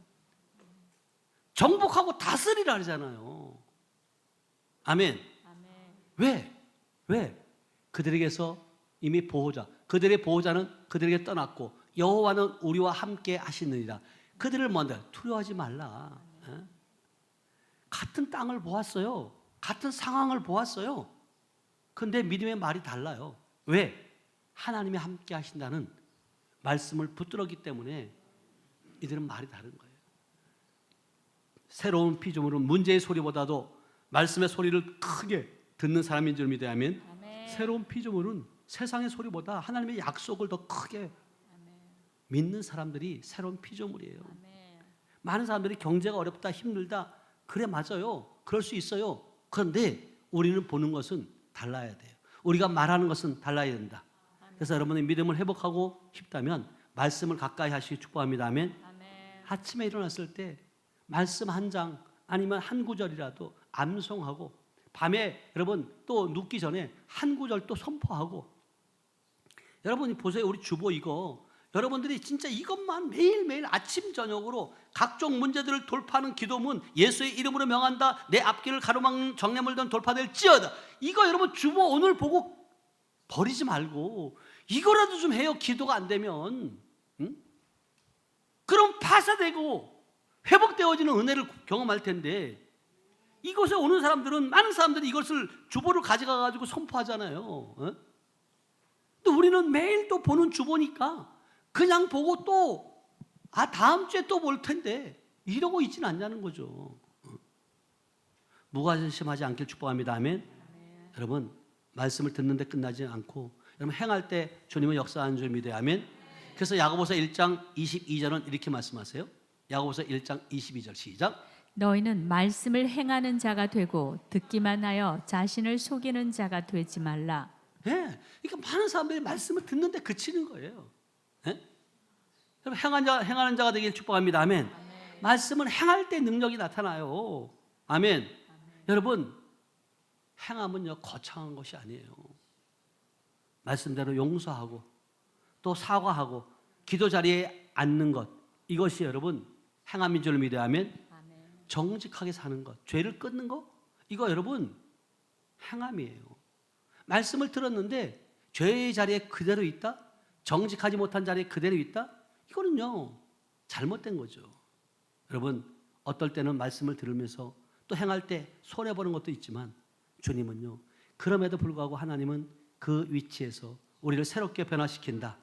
정복하고 다스리라 하잖아요. 아멘. 왜? 그들에게서 이미 보호자, 그들의 보호자는 그들에게 떠났고 여호와는 우리와 함께 하시느니라. 그들을 먼저 두려워하지 말라. 같은 땅을 보았어요. 같은 상황을 보았어요. 그런데 믿음의 말이 달라요. 왜? 하나님이 함께 하신다는 말씀을 붙들었기 때문에 이들은 말이 다른 거예요. 새로운 피조물은 문제의 소리보다도 말씀의 소리를 크게 듣는 사람인 줄 믿어야 하면, 새로운 피조물은 세상의 소리보다 하나님의 약속을 더 크게 믿는 사람들이 새로운 피조물이에요. 많은 사람들이 경제가 어렵다, 힘들다, 그래 맞아요. 그럴 수 있어요. 그런데 우리는 보는 것은 달라야 돼요. 우리가 말하는 것은 달라야 된다. 그래서 여러분의 믿음을 회복하고 싶다면 말씀을 가까이 하시기 축복합니다. 아멘. 아침에 일어났을 때 말씀 한 장 아니면 한 구절이라도 암송하고, 밤에 여러분 또 눕기 전에 한 구절 또 선포하고. 여러분이 보세요. 우리 주보 이거 여러분들이 진짜 이것만 매일매일 아침 저녁으로 각종 문제들을 돌파하는 기도문, 예수의 이름으로 명한다, 내 앞길을 가로막는 정례물들은 돌파될지어다. 이거 여러분 주보 오늘 보고 버리지 말고 이거라도 좀 해요. 기도가 안 되면. 그럼 파쇄되고 회복되어지는 은혜를 경험할 텐데, 이곳에 오는 사람들은, 많은 사람들이 이것을 주보를 가져가 가지고 선포하잖아요. 근데 우리는 매일 또 보는 주보니까 그냥 보고 또 다음 주에 또 볼 텐데 이러고 있지는 않냐는 거죠. 무관심하지 않길 축복합니다. 아멘. 여러분 말씀을 듣는데 끝나지 않고 여러분 행할 때 주님은 역사하는 줄 믿어요. 아멘. 그래서 야고보서 1장 22절은 이렇게 말씀하세요. 야고보서 1장 22절 시작. 너희는 말씀을 행하는 자가 되고 듣기만 하여 자신을 속이는 자가 되지 말라. 예, 그러니까 많은 사람들이 말씀을 듣는데 그치는 거예요. 예? 여러분 행하는 자가 되길 축복합니다. 아멘. 말씀은 행할 때 능력이 나타나요. 아멘. 여러분 행함은요 거창한 것이 아니에요. 말씀대로 용서하고 또 사과하고 기도 자리에 앉는 것, 이것이 여러분 행함인 줄 믿어야 하면, 정직하게 사는 것, 죄를 끊는 것, 이거 여러분 행함이에요. 말씀을 들었는데 죄의 자리에 그대로 있다, 정직하지 못한 자리에 그대로 있다, 이거는요 잘못된 거죠. 여러분 어떨 때는 말씀을 들으면서 또 행할 때 손해보는 것도 있지만, 주님은요 그럼에도 불구하고 하나님은 그 위치에서 우리를 새롭게 변화시킨다.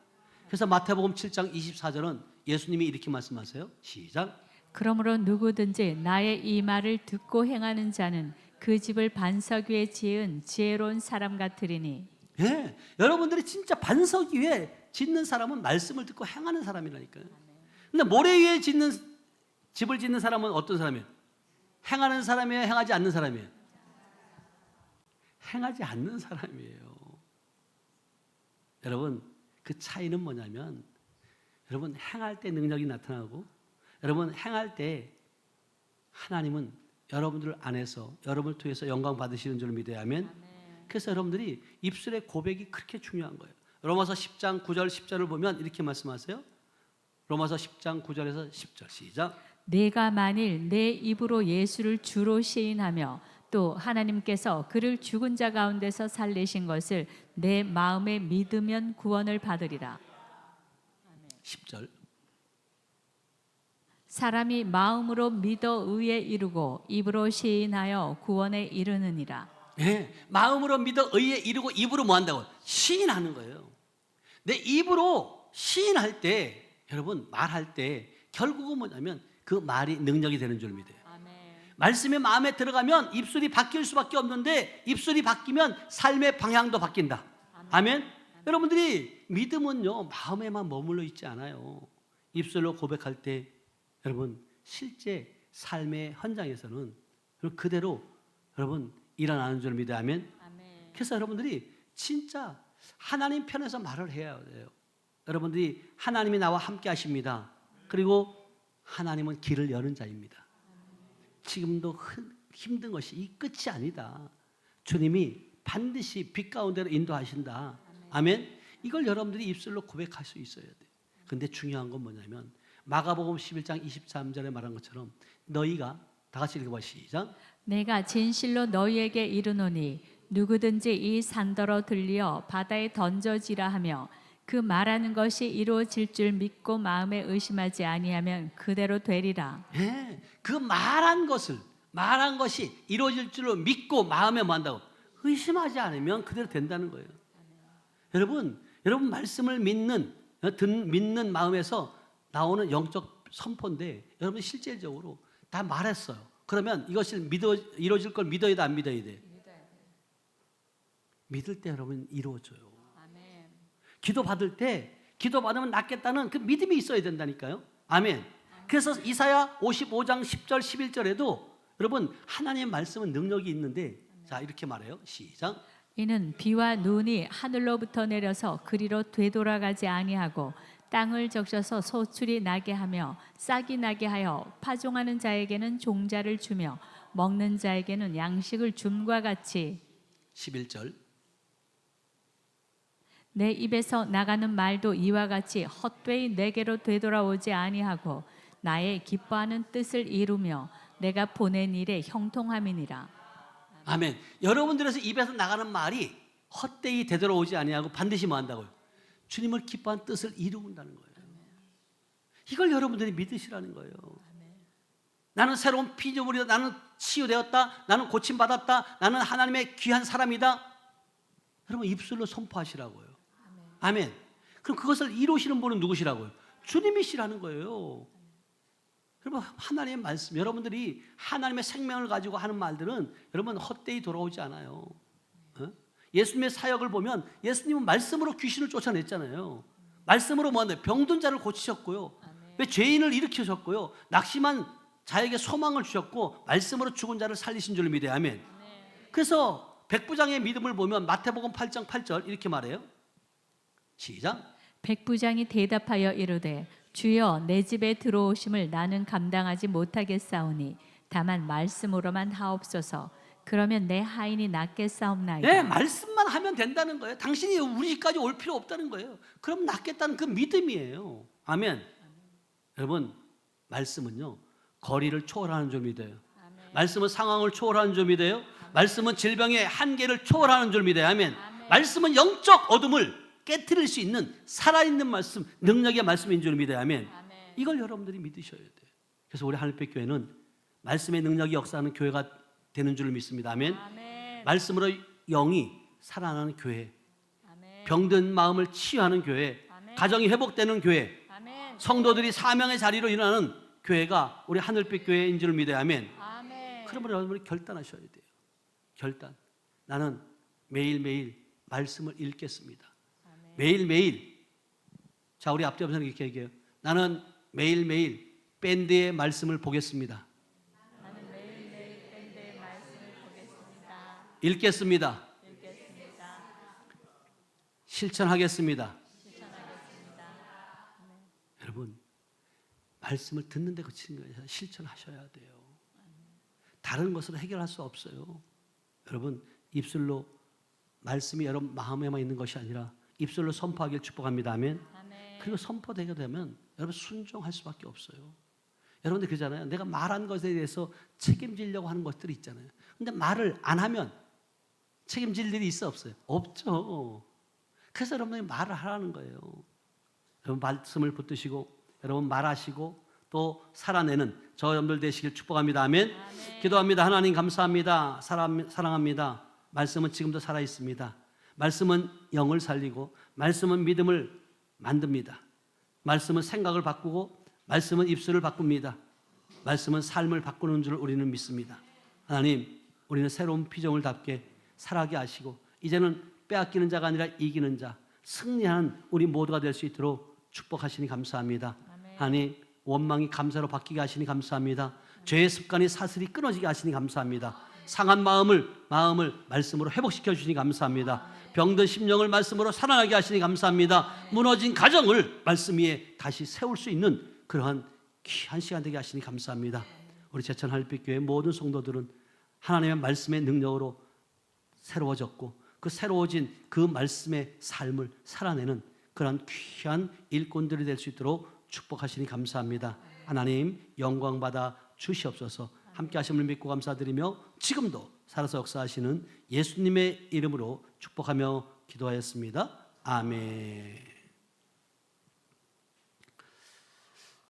그래서 마태복음 7장 24절은 예수님이 이렇게 말씀하세요. 시작. 그러므로 누구든지 나의 이 말을 듣고 행하는 자는 그 집을 반석 위에 지은 지혜로운 사람 같으리니. 예, 여러분들이 진짜 반석 위에 짓는 사람은 말씀을 듣고 행하는 사람이라니까요. 근데 모래 위에 집을 짓는 사람은 어떤 사람이에요? 행하는 사람이에요? 행하지 않는 사람이에요? 행하지 않는 사람이에요. 여러분 그 차이는 뭐냐면, 여러분 행할 때 능력이 나타나고 여러분 행할 때 하나님은 여러분들 안에서 여러분을 통해서 영광 받으시는 줄 믿어야 하면 그래서 여러분들이 입술의 고백이 그렇게 중요한 거예요. 로마서 10장 9절 10절을 보면 이렇게 말씀하세요. 로마서 10장 9절에서 10절 시작. 내가 만일 내 입으로 예수를 주로 시인하며 또 하나님께서 그를 죽은 자 가운데서 살리신 것을 내 마음에 믿으면 구원을 받으리라. 10절. 사람이 마음으로 믿어 의에 이르고 입으로 시인하여 구원에 이르느니라. 예, 마음으로 믿어 의에 이르고 입으로 뭐 한다고? 시인하는 거예요. 내 입으로 시인할 때 여러분 말할 때 결국은 뭐냐면 그 말이 능력이 되는 줄 믿어요. 말씀이 마음에 들어가면 입술이 바뀔 수밖에 없는데 입술이 바뀌면 삶의 방향도 바뀐다. 아멘. 여러분들이 믿음은요 마음에만 머물러 있지 않아요. 입술로 고백할 때 여러분 실제 삶의 현장에서는 그대로 여러분 일어나는 줄 믿어야 하면 그래서 여러분들이 진짜 하나님 편에서 말을 해야 돼요. 여러분들이 하나님이 나와 함께 하십니다. 그리고 하나님은 길을 여는 자입니다. 지금도 힘든 것이 이 끝이 아니다. 주님이 반드시 빛 가운데로 인도하신다. 아멘. 이걸 여러분들이 입술로 고백할 수 있어야 돼. 근데 중요한 건 뭐냐면 마가복음 11장 23절에 말한 것처럼 너희가 다 같이 읽어봐 시작. 내가 진실로 너희에게 이르노니 누구든지 이 산더러 들리어 바다에 던져지라 하며 그 말하는 것이 이루어질 줄 믿고 마음에 의심하지 아니하면 그대로 되리라. 예, 그 말한 것이 이루어질 줄로 믿고 마음에 뭐 한다고? 의심하지 않으면 그대로 된다는 거예요. 여러분 말씀을 믿는 마음에서 나오는 영적 선포인데 여러분 실제적으로 다 말했어요. 그러면 이것이 이루어질 걸 믿어야 돼, 안 믿어야 돼? 믿을 때 여러분 이루어져요. 기도 받을 때 기도 받으면 낫겠다는 그 믿음이 있어야 된다니까요. 아멘. 그래서 이사야 55장 10절 11절에도 여러분 하나님의 말씀은 능력이 있는데 자 이렇게 말해요. 시작. 이는 비와 눈이 하늘로부터 내려서 그리로 되돌아가지 아니하고 땅을 적셔서 소출이 나게 하며 싹이 나게 하여 파종하는 자에게는 종자를 주며 먹는 자에게는 양식을 줌과 같이 11절. 내 입에서 나가는 말도 이와 같이 헛되이 내게로 되돌아오지 아니하고 나의 기뻐하는 뜻을 이루며 내가 보낸 일에 형통함이니라. 아멘. 여러분들에서 입에서 나가는 말이 헛되이 되돌아오지 아니하고 반드시 뭐 한다고요? 주님을 기뻐한 뜻을 이루는다는 거예요. 이걸 여러분들이 믿으시라는 거예요. 나는 새로운 피조물이다. 나는 치유되었다. 나는 고침받았다. 나는 하나님의 귀한 사람이다. 여러분 입술로 선포하시라고요. 아멘. 그럼 그것을 이루시는 분은 누구시라고요? 주님이시라는 거예요. 여러분 하나님의 말씀, 여러분들이 하나님의 생명을 가지고 하는 말들은 여러분 헛되이 돌아오지 않아요. 예수님의 사역을 보면 예수님은 말씀으로 귀신을 쫓아냈잖아요. 말씀으로 뭐하는데 병든 자를 고치셨고요. 왜 죄인을 일으키셨고요. 낙심한 자에게 소망을 주셨고 말씀으로 죽은 자를 살리신 줄 믿어야 아멘. 그래서 백부장의 믿음을 보면 마태복음 8장 8절 이렇게 말해요. 시작. 백부장이 대답하여 이르되 주여 내 집에 들어오심을 나는 감당하지 못하겠사오니 다만 말씀으로만 하옵소서. 그러면 내 하인이 낫겠사옵나이다. 네, 말씀만 하면 된다는 거예요. 당신이 우리 집까지 올 필요 없다는 거예요. 그럼 낫겠다는 그 믿음이에요. 아멘. 여러분 말씀은요 거리를 초월하는 줄 믿어요. 말씀은 상황을 초월하는 줄 믿어요. 말씀은 질병의 한계를 초월하는 줄 믿어요. 아멘. 말씀은 영적 어둠을 깨트릴 수 있는 살아있는 말씀, 능력의 말씀인 줄 믿어요. 아멘. 이걸 여러분들이 믿으셔야 돼요. 그래서 우리 하늘빛 교회는 말씀의 능력이 역사하는 교회가 되는 줄 믿습니다. 아멘. 말씀으로 영이 살아나는 교회, 병든 마음을 치유하는 교회, 가정이 회복되는 교회, 성도들이 사명의 자리로 일어나는 교회가 우리 하늘빛 교회인 줄 믿어요. 아멘. 그러면 여러분이 결단하셔야 돼요. 결단. 나는 매일매일 말씀을 읽겠습니다. 매일매일. 자, 우리 앞뒤에서 이렇게 얘기해요. 나는 매일매일 밴드의 말씀을 보겠습니다. 나는 매일매일 밴드의 말씀을 보겠습니다. 읽겠습니다. 실천하겠습니다. 여러분 말씀을 듣는 데 그치는 거예요. 실천하셔야 돼요. 다른 것으로 해결할 수 없어요. 여러분, 입술로 말씀이 여러분 마음에만 있는 것이 아니라 입술로 선포하기를 축복합니다. 아멘. 그리고 선포되게 되면 여러분 순종할 수밖에 없어요. 여러분들 그러잖아요. 내가 말한 것에 대해서 책임지려고 하는 것들이 있잖아요. 근데 말을 안 하면 책임질 일이 있어 없어요? 없죠. 그래서 여러분이 말을 하라는 거예요. 여러분 말씀을 붙드시고 여러분 말하시고 또 살아내는 저 여러분들 되시길 축복합니다. 아멘. 기도합니다. 하나님 감사합니다. 사랑합니다. 말씀은 지금도 살아 있습니다. 말씀은 영을 살리고 말씀은 믿음을 만듭니다. 말씀은 생각을 바꾸고 말씀은 입술을 바꿉니다. 말씀은 삶을 바꾸는 줄 우리는 믿습니다. 하나님, 우리는 새로운 피조물 답게 살아가게 하시고 이제는 빼앗기는 자가 아니라 이기는 자, 승리하는 우리 모두가 될 수 있도록 축복하시니 감사합니다. 하나님, 원망이 감사로 바뀌게 하시니 감사합니다. 죄의 습관이 사슬이 끊어지게 하시니 감사합니다. 상한 마음을 말씀으로 회복시켜 주시니 감사합니다. 병든 심령을 말씀으로 살아나게 하시니 감사합니다. 무너진 가정을 말씀 위에 다시 세울 수 있는 그러한 귀한 시간 되게 하시니 감사합니다. 우리 제천 하늘빛교회 모든 성도들은 하나님의 말씀의 능력으로 새로워졌고 그 새로워진 그 말씀의 삶을 살아내는 그러한 귀한 일꾼들이 될 수 있도록 축복하시니 감사합니다. 하나님 영광 받아 주시옵소서. 함께 하심을 믿고 감사드리며 지금도 살아서 역사하시는 예수님의 이름으로 축복하며 기도하였습니다. 아멘.